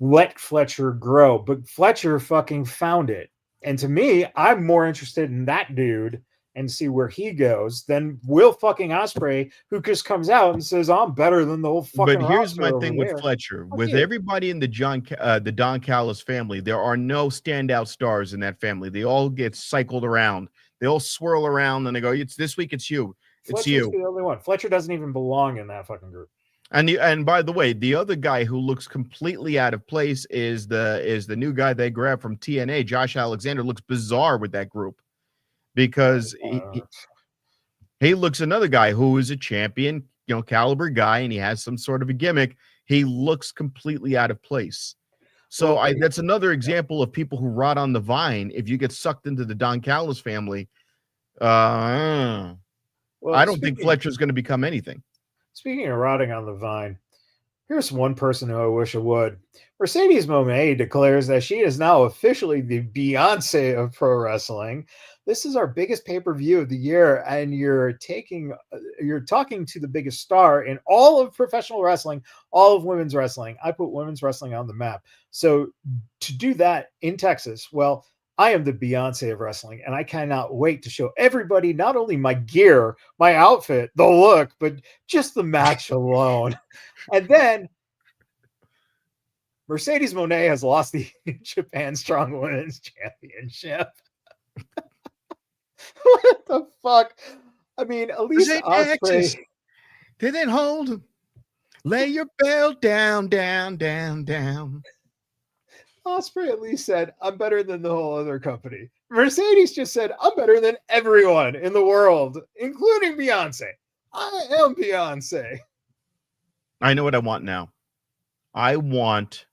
Let Fletcher grow. But Fletcher fucking found it. And to me, I'm more interested in that dude and see where he goes than Will fucking Ospreay, who just comes out and says, I'm better than the whole fucking But here's my roster thing over with there. Fletcher. Fuck With you. everybody in the Don Callis family, there are no standout stars in that family. They all get cycled around. They all swirl around and they go, it's this week, it's you. It's Fletcher's you. the only one. Fletcher doesn't even belong in that fucking group. And by the way, the other guy who looks completely out of place is the new guy they grabbed from TNA. Josh Alexander looks bizarre with that group because he looks another guy who is a champion, caliber guy, and he has some sort of a gimmick. He looks completely out of place. So that's another example of people who rot on the vine. If you get sucked into the Don Callis family, I don't think Fletcher's going to become anything. Speaking of rotting on the vine, here's one person who I wish I would. Mercedes Moné declares that she is now officially the Beyonce of pro wrestling. This is our biggest pay-per-view of the year, and you're talking to the biggest star in all of professional wrestling, all of women's wrestling. I put women's wrestling on the map. So to do that in Texas, well, I am the Beyonce of wrestling, and I cannot wait to show everybody not only my gear, my outfit, the look, but just the match alone. And then Mercedes Moné has lost the Japan Strong Women's Championship. What the fuck? I mean, at least Ospreay didn't hold. Lay your belt down, down, down, down. Ospreay at least said, I'm better than the whole other company. Mercedes just said, I'm better than everyone in the world, including Beyonce. I am Beyonce. I know what I want now. I want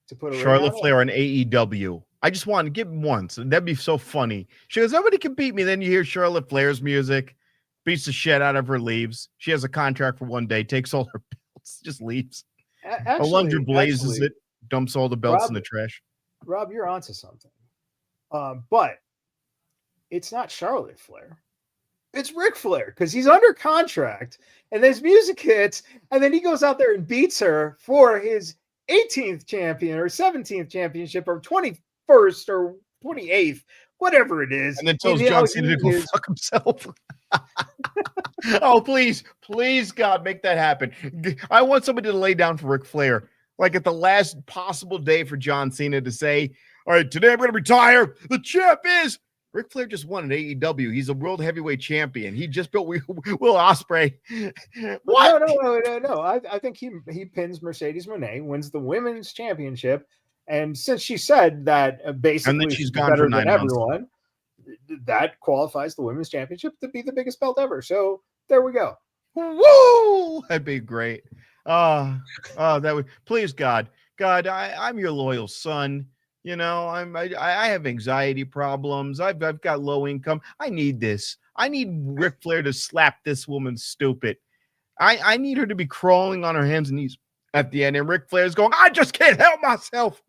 to put Charlotte Flair on AEW. I just want to give him once. That'd be so funny. She goes, nobody can beat me. Then you hear Charlotte Flair's music, beats the shit out of her, leaves. She has a contract for one day, takes all her belts, just leaves. Alundra blazes it, dumps all the belts in the trash. Rob, you're onto something. But it's not Charlotte Flair. It's Ric Flair, because he's under contract and his music hits, and then he goes out there and beats her for his 18th champion or 17th championship or 21st or 28th, whatever it is. And then tells John Cena to go fuck himself. Oh, please, God, make that happen. I want somebody to lay down for Ric Flair, like at the last possible day for John Cena to say, all right, today I'm going to retire. The champ is Ric Flair. Just won an AEW. He's a world heavyweight champion. He just built Will Ospreay. What? No. I think he pins Mercedes Moné, wins the women's championship. And since she said that basically she's gone better for 9 than everyone, that qualifies the women's championship to be the biggest belt ever. So there we go. Woo! That'd be great. That would, please, God, I'm your loyal son. You know, I have anxiety problems. I've got low income. I need this. I need Ric Flair to slap this woman stupid. I need her to be crawling on her hands and knees at the end, and Ric Flair's going, I just can't help myself.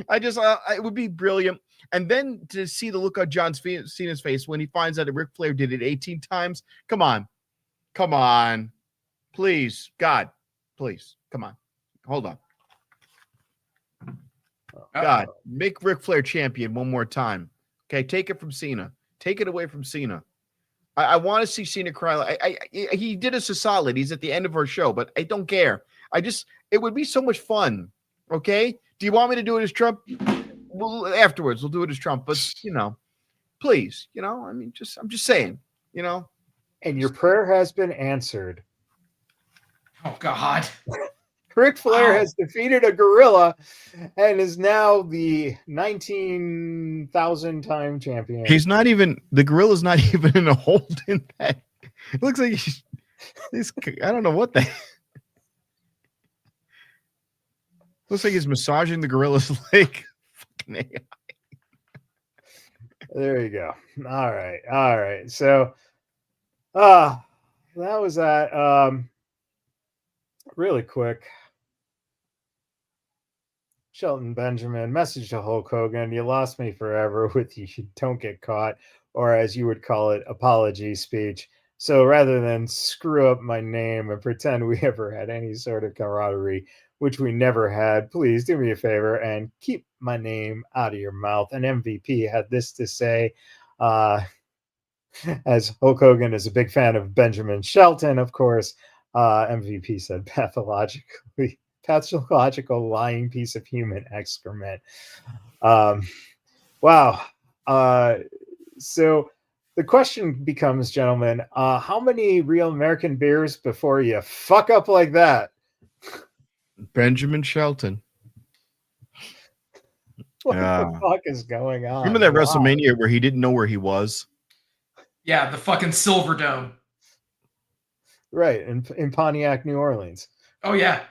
It would be brilliant. And then to see the look on John Cena's face when he finds out that Ric Flair did it 18 times. Come on. Please, God, please, come on. Hold on. God, make Ric Flair champion one more time. Okay, take it from Cena. Take it away from Cena. I want to see Cena cry. He did us a solid. He's at the end of our show, but I don't care. It would be so much fun. Okay, do you want me to do it as Trump? Well, afterwards we'll do it as Trump. But please, I'm just saying, And your prayer has been answered. Oh God. Ric Flair has defeated a gorilla and is now the 19,000 time champion. The gorilla's not even in a hold in that. It looks like he's I don't know what that. Looks like he's massaging the gorilla's leg. Fucking AI. There you go. All right. So, that was that. Really quick. Shelton Benjamin, message to Hulk Hogan. You lost me forever with you don't get caught. or as you would call it, apology speech. So rather than screw up my name and pretend we ever had any sort of camaraderie, which we never had, please do me a favor and keep my name out of your mouth. And MVP had this to say, as Hulk Hogan is a big fan of Benjamin Shelton, of course. MVP said, pathological lying piece of human excrement. Wow. So the question becomes, gentlemen, how many real American beers before you fuck up like that? Benjamin Shelton. What the fuck is going on? Remember that WrestleMania where he didn't know where he was? Yeah, the fucking Silver Dome. Right, in Pontiac, New Orleans. Oh yeah.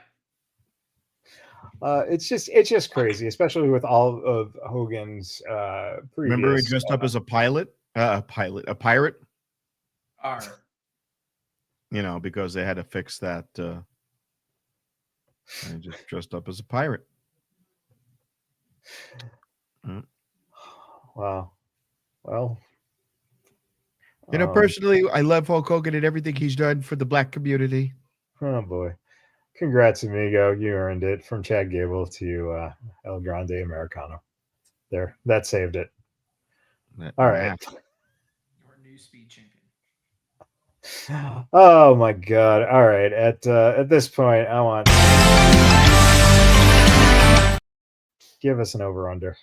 It's just crazy, especially with all of Hogan's previous. Remember he dressed up as a pirate? All right. You know, because they had to fix that. He just dressed up as a pirate. Wow. Well, you know, personally, I love Hulk Hogan and everything he's done for the black community. Oh boy. Congrats, amigo. You earned it. From Chad Gable to El Grande Americano. There. That saved it. All right. Your new speed champion. Oh my god. All right. At this point, I want give us an over-under.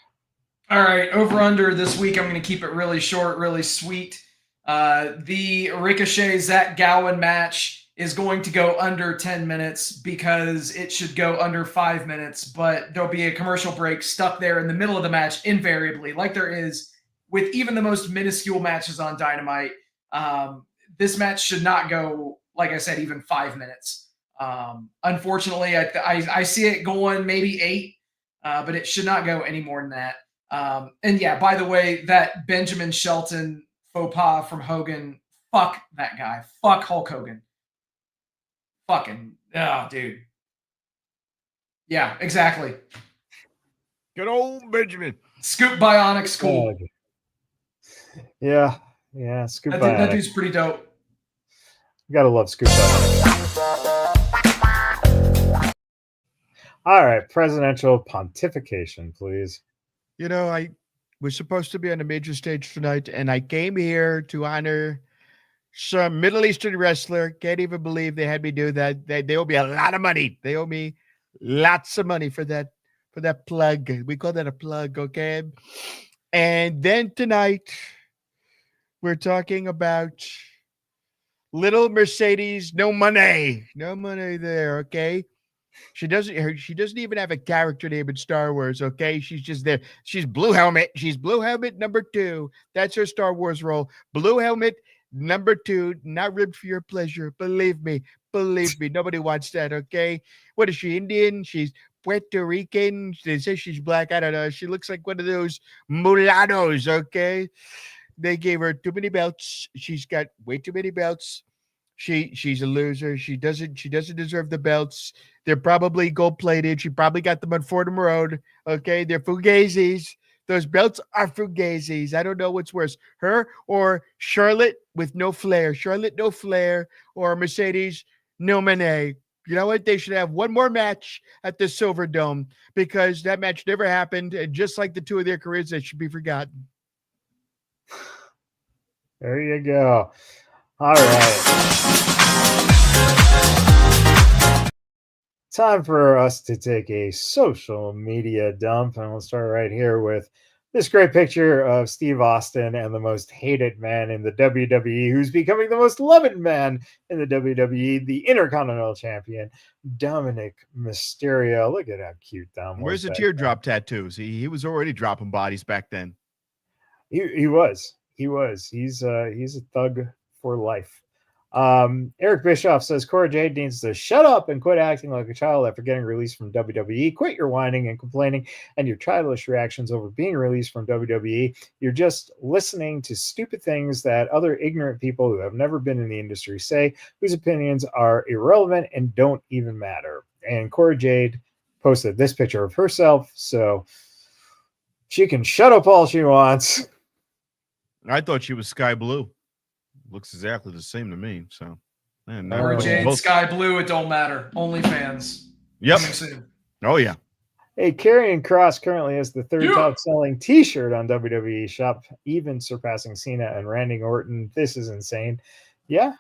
All right, over-under this week. I'm going to keep it really short, really sweet. The Ricochet Zach Gowen match is going to go under 10 minutes because it should go under 5 minutes, but there'll be a commercial break stuck there in the middle of the match invariably, like there is with even the most minuscule matches on Dynamite. This match should not go, like I said, even 5 minutes. Unfortunately, I see it going maybe 8, but it should not go any more than that. And yeah, by the way, that Benjamin Shelton faux pas from Hogan, fuck that guy. Fuck Hulk Hogan. Fucking, oh, dude. Yeah, exactly. Good old Benjamin. Scoop Bionic cool. Yeah, Scoop Bionic. That dude's pretty dope. You gotta love Scoop Bionic. All right, presidential pontification, please. You know, I was supposed to be on a major stage tonight, and I came here to honor some Middle Eastern wrestler. Can't even believe they had me do that. They owe me a lot of money. They owe me lots of money for that plug. We call that a plug, okay? And then tonight, we're talking about little Mercedes. No money there, okay? She doesn't even have a character name in Star Wars, okay? She's just there. She's Blue Helmet. She's Blue Helmet number 2. That's her Star Wars role. Blue Helmet number 2, not ribbed for your pleasure. Believe me. Nobody wants that, okay? What is she, Indian? She's Puerto Rican. They say she's black. I don't know. She looks like one of those mulattoes, okay? They gave her too many belts. She's got way too many belts. She's a loser. She doesn't deserve the belts. They're probably gold-plated. She probably got them on Fordham Road. Okay, they're fugazis. Those belts are fugazis. I don't know what's worse, her or Charlotte with no flair. Charlotte, no flair, or Mercedes, no money. You know what? They should have one more match at the Silver Dome because that match never happened. And just like the two of their careers, they should be forgotten. There you go. All right. Time for us to take a social media dump. And we'll start right here with this great picture of Steve Austin and the most hated man in the WWE, who's becoming the most loved man in the WWE, the Intercontinental Champion, Dominic Mysterio. Look at how cute Dom was. Where's the teardrop tattoos? He was already dropping bodies back then. He was. He's a thug for life. Eric Bischoff says Cora Jade needs to shut up and quit acting like a child after getting released from WWE. Quit your whining and complaining and your childish reactions over being released from WWE. You're just listening to stupid things that other ignorant people who have never been in the industry say, whose opinions are irrelevant and don't even matter. And Cora Jade posted this picture of herself, so she can shut up all she wants. I thought she was sky blue. Looks exactly the same to me. So, man, Or Jade, sky blue, it don't matter. OnlyFans. Yep. Coming soon. Oh yeah. Hey, Karrion Kross currently has the third top selling T-shirt on WWE Shop, even surpassing Cena and Randy Orton. This is insane. Yeah.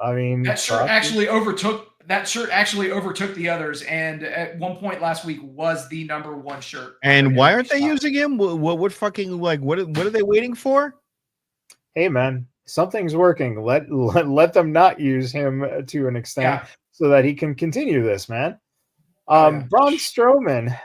I mean, that shirt actually overtook the others, and at one point last week was the #1 shirt. And why aren't they using him? What fucking what are they waiting for? Hey man, something's working. Let them not use him to an extent so that he can continue this, man. Braun Strowman,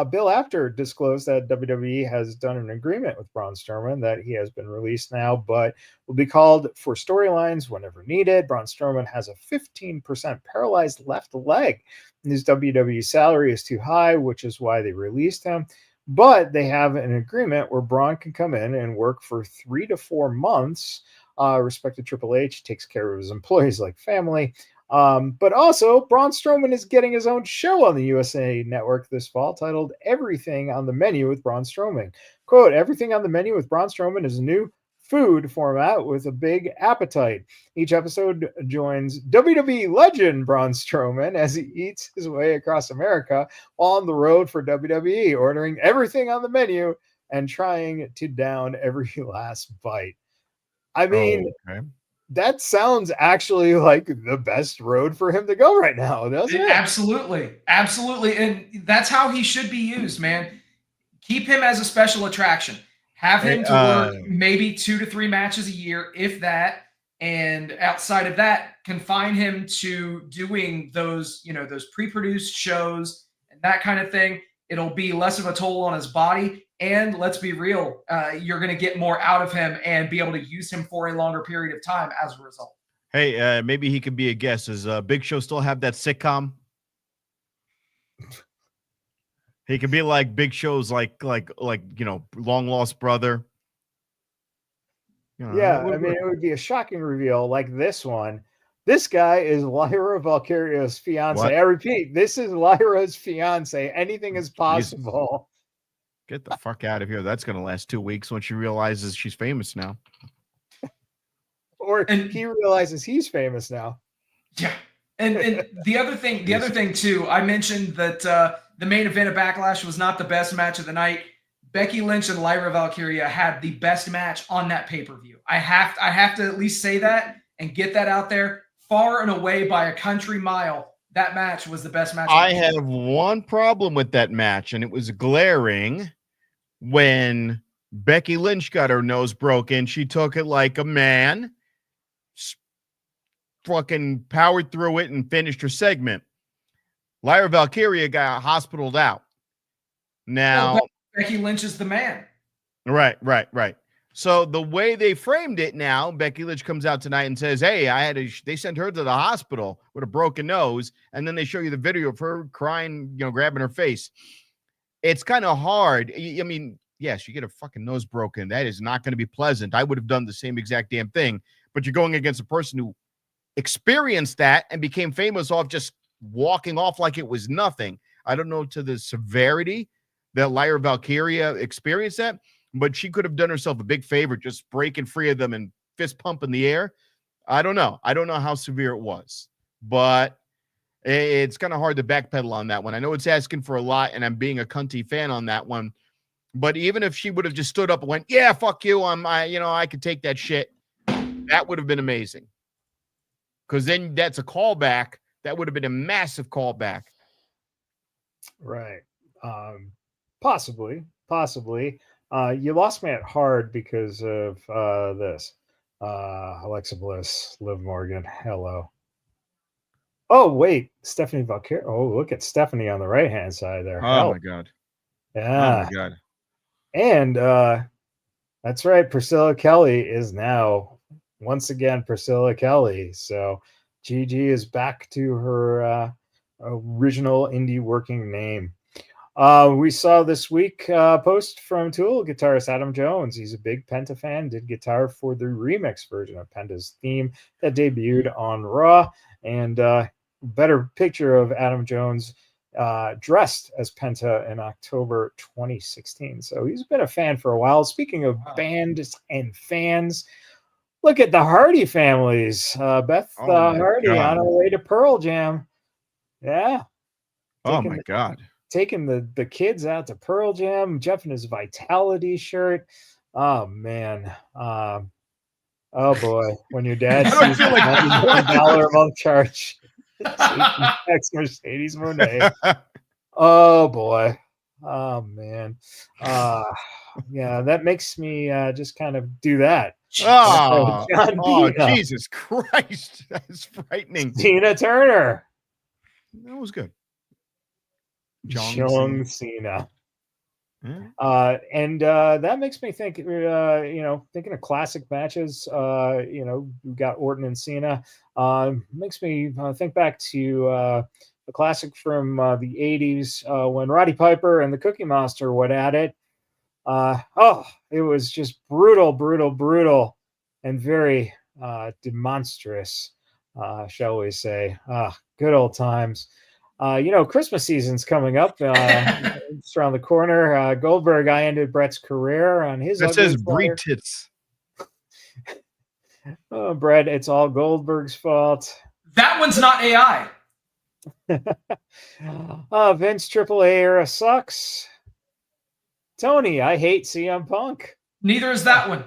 Bill Apter disclosed that WWE has done an agreement with Braun Strowman that he has been released now, but will be called for storylines whenever needed. Braun Strowman has a 15% paralyzed left leg. His WWE salary is too high, which is why they released him. But they have an agreement where Braun can come in and work for 3 to 4 months. Respected Triple H takes care of his employees like family. But also, Braun Strowman is getting his own show on the USA Network this fall titled Everything on the Menu with Braun Strowman. Quote, everything on the menu with Braun Strowman is a new food format with a big appetite. Each episode joins WWE legend Braun Strowman as he eats his way across America on the road for WWE, ordering everything on the menu and trying to down every last bite. I mean... Okay. That sounds actually like the best road for him to go right now, doesn't it? Absolutely. And that's how he should be used, man. Keep him as a special attraction. Have him to work maybe 2 to 3 matches a year, if that. And outside of that, confine him to doing those pre-produced shows and that kind of thing. It'll be less of a toll on his body. And let's be real, you're going to get more out of him and be able to use him for a longer period of time as a result. Hey, maybe he could be a guest. Does Big Show still have that sitcom? He could be like Big Show's like long lost brother. Yeah, I mean, it would be a shocking reveal like this one. This guy is Lyra Valkyria's fiance. What? I repeat, this is Lyra's fiance. Anything is possible. Jesus. Get the fuck out of here. That's going to last 2 weeks when she realizes she's famous now. Or he realizes he's famous now. Yeah. And the other thing too, I mentioned that the main event of Backlash was not the best match of the night. Becky Lynch and Lyra Valkyria had the best match on that pay-per-view. I have to at least say that and get that out there. Far and away by a country mile, that match was the best match. I have one problem with that match, and it was glaring. When Becky Lynch got her nose broken, she took it like a man, fucking powered through it and finished her segment. Lyra Valkyria got hospitaled out. Now, Becky Lynch is the man. Right. So the way they framed it now, Becky Lynch comes out tonight and says, hey, they sent her to the hospital with a broken nose. And then they show you the video of her crying, grabbing her face. It's kind of hard. I mean, yes, you get a fucking nose broken. That is not going to be pleasant. I would have done the same exact damn thing. But you're going against a person who experienced that and became famous off just walking off like it was nothing. I don't know to the severity that Lyra Valkyria experienced that, but she could have done herself a big favor just breaking free of them and fist pump in the air. I don't know. I don't know how severe it was, but it's kind of hard to backpedal on that one. I know it's asking for a lot, and I'm being a cunty fan on that one. But even if she would have just stood up and went, "Yeah, fuck you," I could take that shit. That would have been amazing. Because then that's a callback. That would have been a massive callback. Right. Possibly. You lost me at hard because of this. Alexa Bliss, Liv Morgan. Hello. Oh, wait. Stephanie Valkyria. Oh, look at Stephanie on the right-hand side there. Oh, my God. Yeah. Oh, my God. And that's right. Priscilla Kelly is now, once again, Priscilla Kelly. So Gigi is back to her original indie working name. We saw this week post from Tool guitarist Adam Jones. He's a big Penta fan, did guitar for the remix version of Penta's theme that debuted on Raw. And better picture of Adam Jones dressed as Penta in October 2016. So he's been a fan for a while. Speaking of bands and fans, look at the Hardy families. Beth Hardy on her way to Pearl Jam. Yeah. Oh my God. Taking the kids out to Pearl Jam. Jeff in his Vitality shirt. Oh man. Oh boy. When your dad sees the $91 a month charge. Mercedes Monet. Oh boy. Oh man. Yeah, that makes me just kind of do that. Oh, Jesus Christ. That's frightening. Tina Turner. That was good. John Cena. And that makes me think, thinking of classic matches, we've got Orton and Cena. Makes me think back to the classic from the 80s when Roddy Piper and the Cookie Monster went at it. It was just brutal, and very demonstrous, shall we say. Good old times. Christmas season's coming up. It's around the corner. Goldberg, I ended Brett's career on his. That says Brie tits. Oh, Brett, it's all Goldberg's fault. That one's not AI. Vince AAA era sucks. Tony, I hate CM Punk. Neither is that one.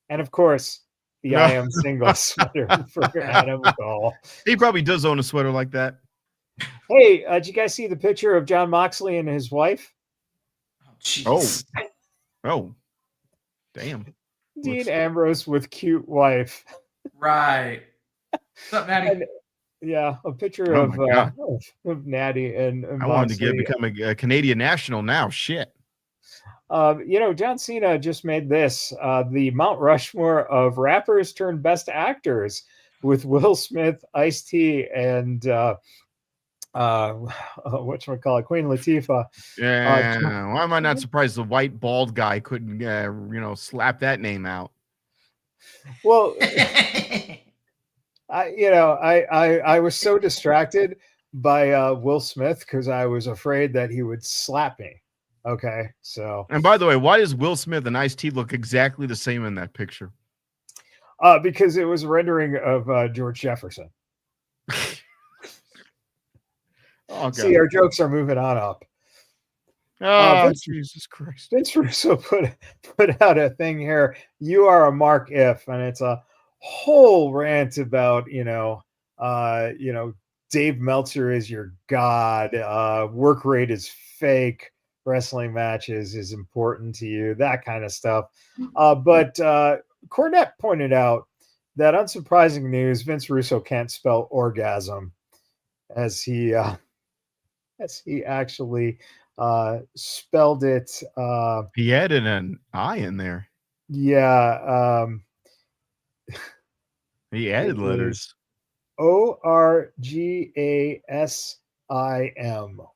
And of course, the I Am Single sweater for Adam Cole. He probably does own a sweater like that. Hey, did you guys see the picture of John Moxley and his wife? Oh, damn. Dean Ambrose with cute wife. Right. What's up, Natty? Yeah, a picture of Natty and I wanted to become a Canadian national now. Shit. John Cena just made this the Mount Rushmore of rappers turned best actors with Will Smith, Ice-T, and whatchamacallit, Queen Latifah. Yeah, why am I not surprised the white bald guy couldn't slap that name out? Well, I was so distracted by Will Smith because I was afraid that he would slap me. Okay, so. And by the way, why does Will Smith and Ice-T look exactly the same in that picture? Because it was a rendering of George Jefferson. Oh, God. See, our jokes are moving on up. Jesus Christ. Vince Russo put out a thing here. You are a Mark If, and it's a whole rant about, Dave Meltzer is your god. Work rate is fake. Wrestling matches is important to you. That kind of stuff. But Cornette pointed out that unsurprising news, Vince Russo can't spell orgasm as he actually spelled it. He added an I in there. Yeah. He added letters. ORGASIM.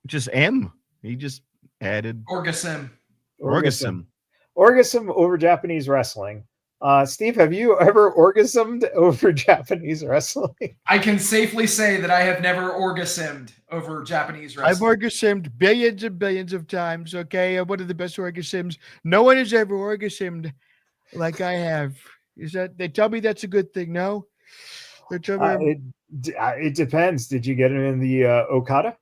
Just M. He just added Orgasm over Japanese wrestling. Steve, have you ever orgasmed over Japanese wrestling? I can safely say that I have never orgasmed over Japanese wrestling. I've orgasmed billions and billions of times, okay? I'm one of the best orgasms. No one has ever orgasmed like I have. Is that, they tell me that's a good thing, no? They tell me it depends. Did you get it in the Okada?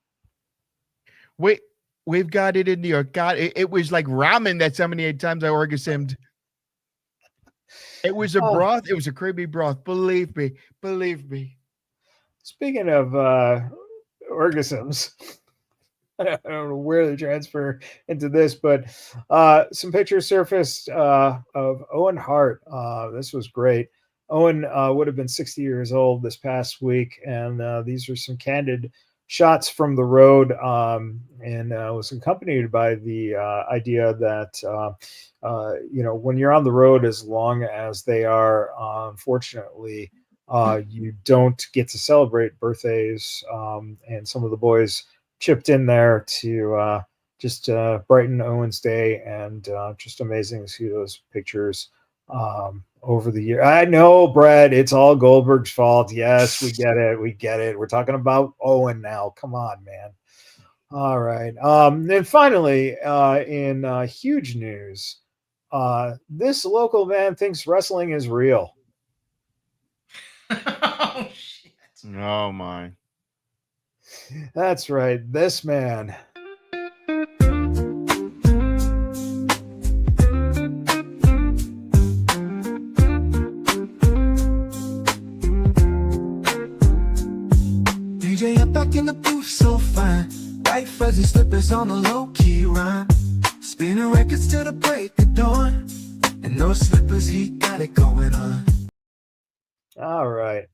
Wait, we've got it in the Okada. It was like ramen. That's how many times I orgasmed. It was a broth. It was a creamy broth. Believe me. Speaking of orgasms, I don't know where the transfer into this, but some pictures surfaced of Owen Hart. This was great. Owen would have been 60 years old this past week, and these are some candid shots from the road, and was accompanied by the idea that when you're on the road, as long as they are, unfortunately, you don't get to celebrate birthdays, and some of the boys chipped in there to just brighten Owen's day, and just amazing to see those pictures over the year. I know, Brett, it's all Goldberg's fault. Yes, we get it. We're talking about Owen now. Come on, man. All right. And finally, in huge news, this local man thinks wrestling is real. Oh shit. Oh my. That's right. This man. DJ up back in the booth, so fine. White fuzzy slippers on the low key rhyme. Spinning records till the break of dawn. And those slippers, he got it going on. All right.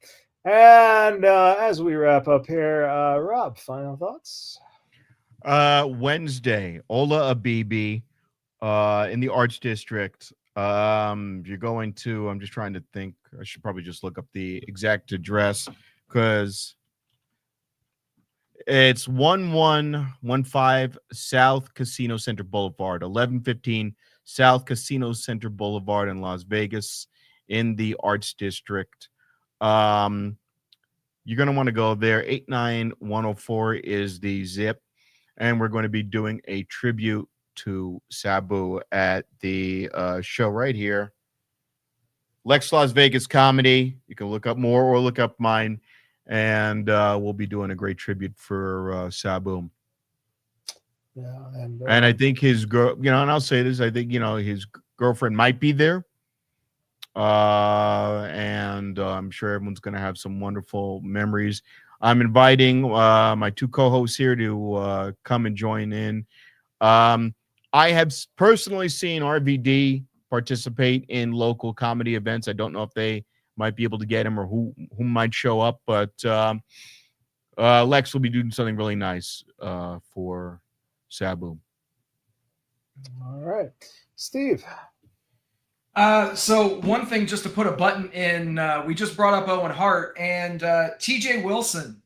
And as we wrap up here, Rob, final thoughts? Wednesday, Ola Abibi, in the Arts District. You're going to, I'm just trying to think, I should probably just look up the exact address because it's 1115 South Casino Center Boulevard, 1115 South Casino Center Boulevard in Las Vegas in the Arts District. You're going to want to go there. 89104 is the zip. And we're going to be doing a tribute to Sabu at the show right here. Lex Las Vegas Comedy. You can look up more or look up mine. And we'll be doing a great tribute for Sabu. Yeah, and I think his girl, and I'll say this, I think, his girlfriend might be there. And I'm sure everyone's going to have some wonderful memories. I'm inviting my two co-hosts here to come and join in. I have personally seen RVD participate in local comedy events. I don't know if they might be able to get him or who might show up, but Lex will be doing something really nice for Sabu. All right. Steve. So one thing, just to put a button in, we just brought up Owen Hart and TJ Wilson,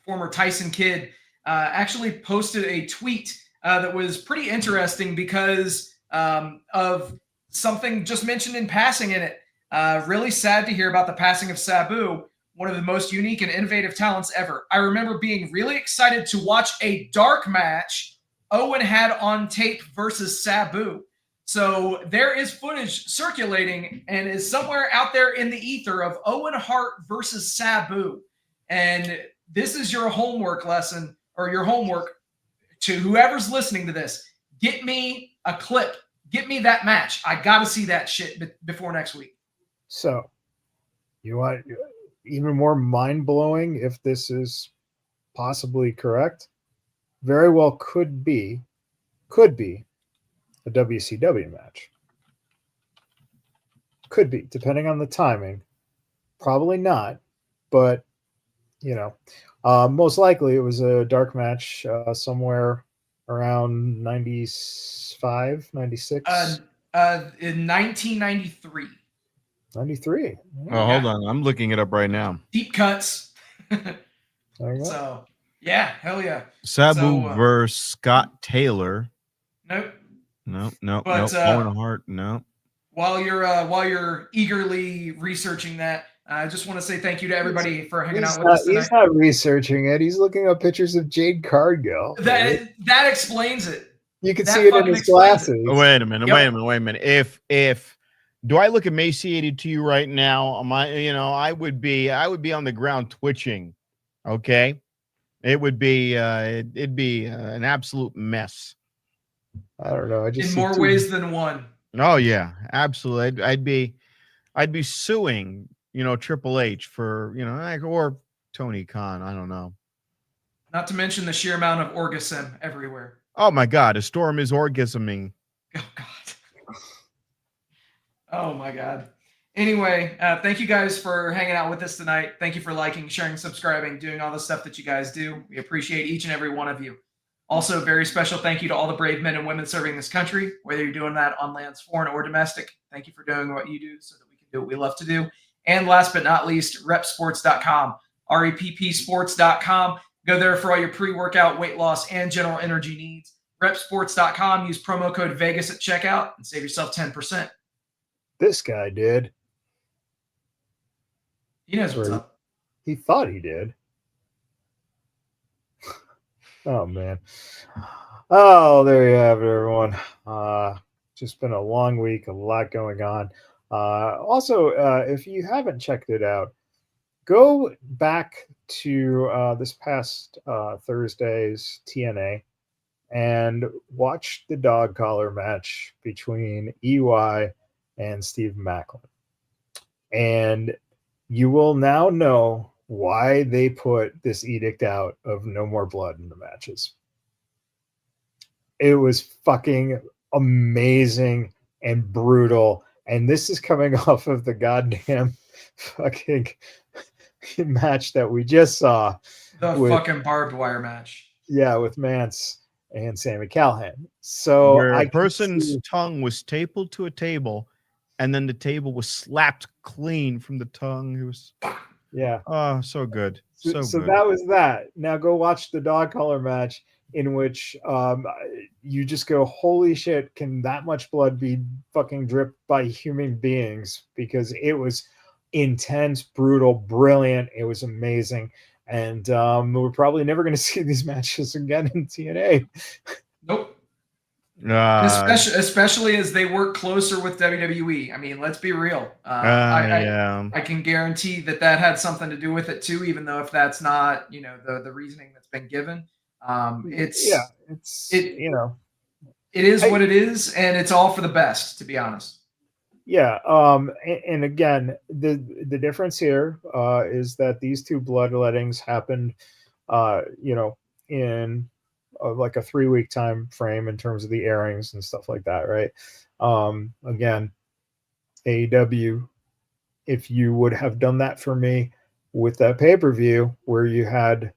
former Tyson Kidd, actually posted a tweet that was pretty interesting because of something just mentioned in passing in it. Really sad to hear about the passing of Sabu, one of the most unique and innovative talents ever. I remember being really excited to watch a dark match Owen had on tape versus Sabu. So there is footage circulating and is somewhere out there in the ether of Owen Hart versus Sabu. And this is your homework lesson, or your homework to whoever's listening to this. Get me a clip. Get me that match. I got to see that shit before next week. So you want even more mind-blowing if this is possibly correct? Very well could be a WCW match. Could be, depending on the timing. Probably not, but most likely it was a dark match somewhere around 95, 96. In 1993. 93. Oh, hold on. I'm looking it up right now. Deep cuts. There you go. So, yeah, hell yeah. Sabu versus Scott Taylor. Nope. No. But, Owen Hart, no. While you're eagerly researching that, I just want to say thank you to everybody for hanging out with us tonight. He's not researching it. He's looking up pictures of Jade Cargill. That explains it. You can see it in his glasses. Oh, wait a minute. If do I look emaciated to you right now? I would be on the ground twitching. Okay, it would be it'd be an absolute mess. I don't know. In more ways than one. Oh yeah, absolutely. I'd be suing, Triple H for, or Tony Khan. I don't know. Not to mention the sheer amount of orgasm everywhere. Oh my God, a storm is orgasming. Oh God. Oh my God. Anyway, thank you guys for hanging out with us tonight. Thank you for liking, sharing, subscribing, doing all the stuff that you guys do. We appreciate each and every one of you. Also, very special thank you to all the brave men and women serving this country, whether you're doing that on lands foreign or domestic. Thank you for doing what you do so that we can do what we love to do. And last but not least, repsports.com, reppsports.com. Go there for all your pre-workout, weight loss, and general energy needs. Repsports.com. Use promo code Vegas at checkout and save yourself 10%. This guy did. He knows what's up. He thought he did. Oh man. Oh, there you have it, everyone. Just been a long week, a lot going on. Also, if you haven't checked it out, go back to this past Thursday's TNA and watch the dog collar match between EY and Steve Macklin. And you will now know why they put this edict out of no more blood in the matches. It was fucking amazing and brutal. And this is coming off of the goddamn fucking match that we just saw. The with, fucking barbed wire match. Yeah, with Mance and Sami Callihan. So Where I a person's tongue was stapled to a table, and then the table was slapped clean from the tongue. It was, yeah. Oh, so good. So good. That was that. Now go watch the dog collar match, in which you just go, holy shit, can that much blood be fucking dripped by human beings? Because it was intense, brutal, brilliant. It was amazing. And we're probably never going to see these matches again in TNA. Nope. Especially as they work closer with WWE. I mean, let's be real. I can guarantee that had something to do with it too, even though if that's not, the reasoning that's been given. It is what it is, and it's all for the best, to be honest. Yeah. And again, the difference here is that these two bloodlettings happened, in like a 3-week time frame in terms of the airings and stuff like that, right? Again, AEW, if you would have done that for me with that pay-per-view where you had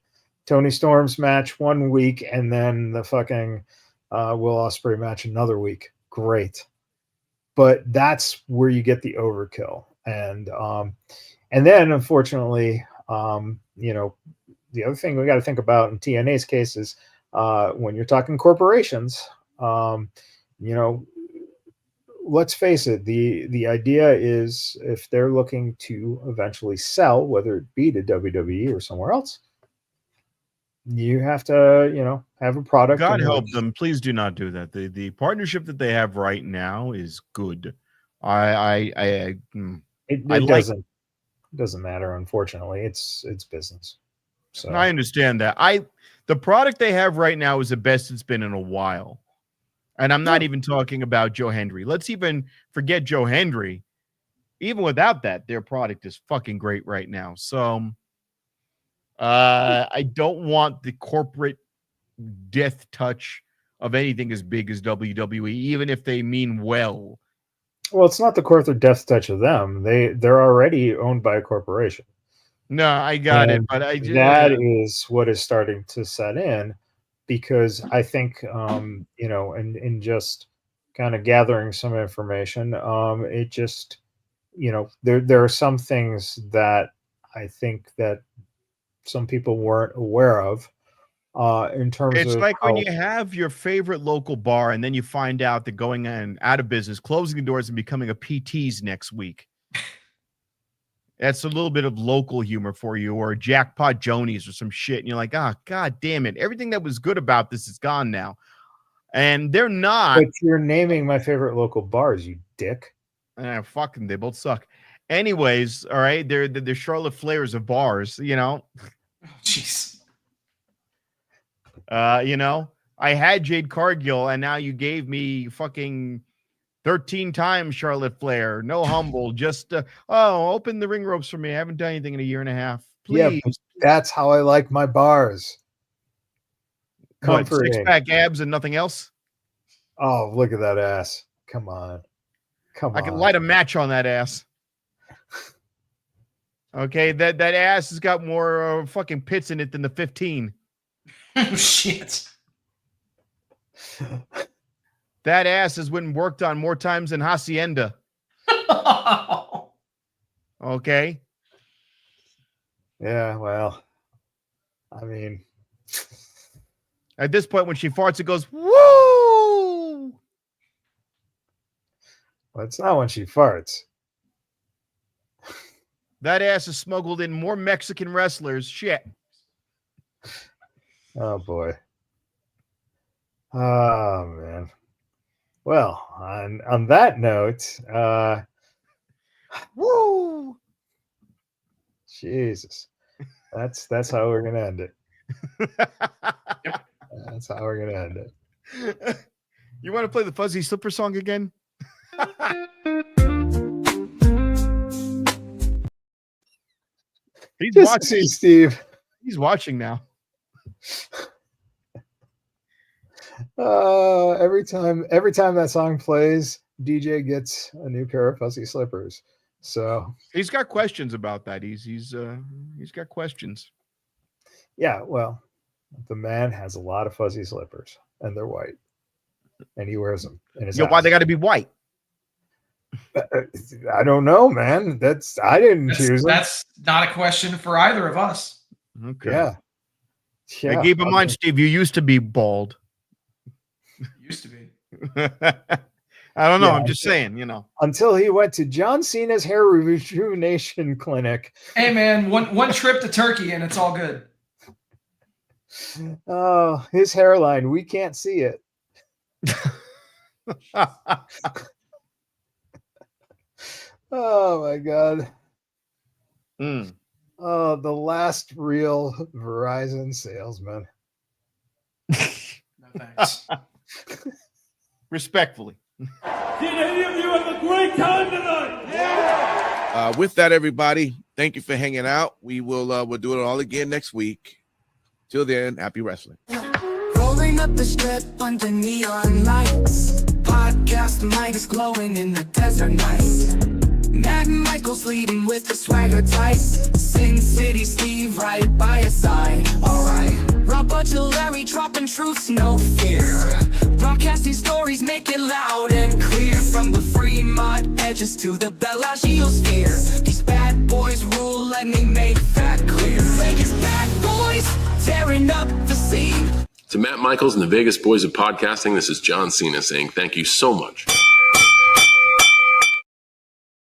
Tony Storm's match 1 week and then the fucking Will Ospreay match another week, great. But that's where you get the overkill. And then unfortunately, the other thing we got to think about in TNA's case is when you're talking corporations, let's face it, the idea is if they're looking to eventually sell, whether it be to WWE or somewhere else, you have to, have a product. God help them. Please do not do that. The partnership that they have right now is good. It doesn't matter, unfortunately. It's business. So I understand that. The product they have right now is the best it's been in a while. And I'm not even talking about Joe Hendry. Let's even forget Joe Hendry. Even without that, their product is fucking great right now. So I don't want the corporate death touch of anything as big as WWE, even if they mean well. Well, it's not the corporate death touch of them. They're already owned by a corporation. No, I got it, but that is what is starting to set in, because I think in just kind of gathering some information, it just there are some things that I think that some people weren't aware of. In terms it's of like when you have your favorite local bar and then you find out they're going out of business, closing the doors and becoming a PT's next week. That's a little bit of local humor for you, or Jackpot Jonies or some shit. And you're like, God damn it. Everything that was good about this is gone now. And they're not. But you're naming my favorite local bars, you dick. Fucking, they both suck. Anyways, all right. They're Charlotte Flairs of bars, Jeez. I had Jade Cargill, and now you gave me fucking 13 times Charlotte Flair. No humble, just open the ring ropes for me. I haven't done anything in a year and a half. Please. Yeah, that's how I like my bars. Comforting. 6-pack abs and nothing else. Oh, look at that ass. Come on. I can light a match on that ass. Okay, that ass has got more fucking pits in it than the 15. Oh, shit. That ass has been worked on more times than Hacienda. Okay. Yeah, well, I mean, at this point, when she farts, it goes, woo! Well, it's not when she farts. That ass has smuggled in more Mexican wrestlers. Shit. Oh, boy. Oh man. Well, on that note, Woo! Jesus, that's how we're gonna end it. That's how we're gonna end it. You want to play the Fuzzy Slipper song again? He's Just watching. see Steve. He's watching now. Every time that song plays, DJ gets a new pair of fuzzy slippers. So He's got questions about that. He's got questions. yeah, well, the man has a lot of fuzzy slippers, and they're white, and he wears them in his Yo, why house. they got to be white? I don't know, man. I didn't choose them. That's not a question for either of us. Okay. Yeah. Hey, keep in mind, Steve, you used to be bald. Used to be. I don't know. Yeah, I'm just saying, you know. Until he went to John Cena's hair rejuvenation clinic. Hey man, one trip to Turkey and it's all good. Oh, his hairline. We can't see it. Oh my God. Mm. Oh, the last real Verizon salesman. No thanks. Respectfully. Did any of you have a great time tonight? Yeah. With that, everybody, thank you for hanging out. We'll do it all again next week. Till then, happy wrestling. Rolling up the strip under neon lights. Podcast mic is glowing in the desert night. Matt Michaels leading with the swagger tight. Sin City Steve right by his side. Alright. Rob Butcher Larry dropping truths, no fear. Broadcasting stories, make it loud and clear. From the Fremont edges to the Bellagio sphere. These bad boys rule, let me make that clear. Vegas bad boys, tearing up the scene. To Matt Michaels and the Vegas Boys of Podcasting, this is John Cena saying thank you so much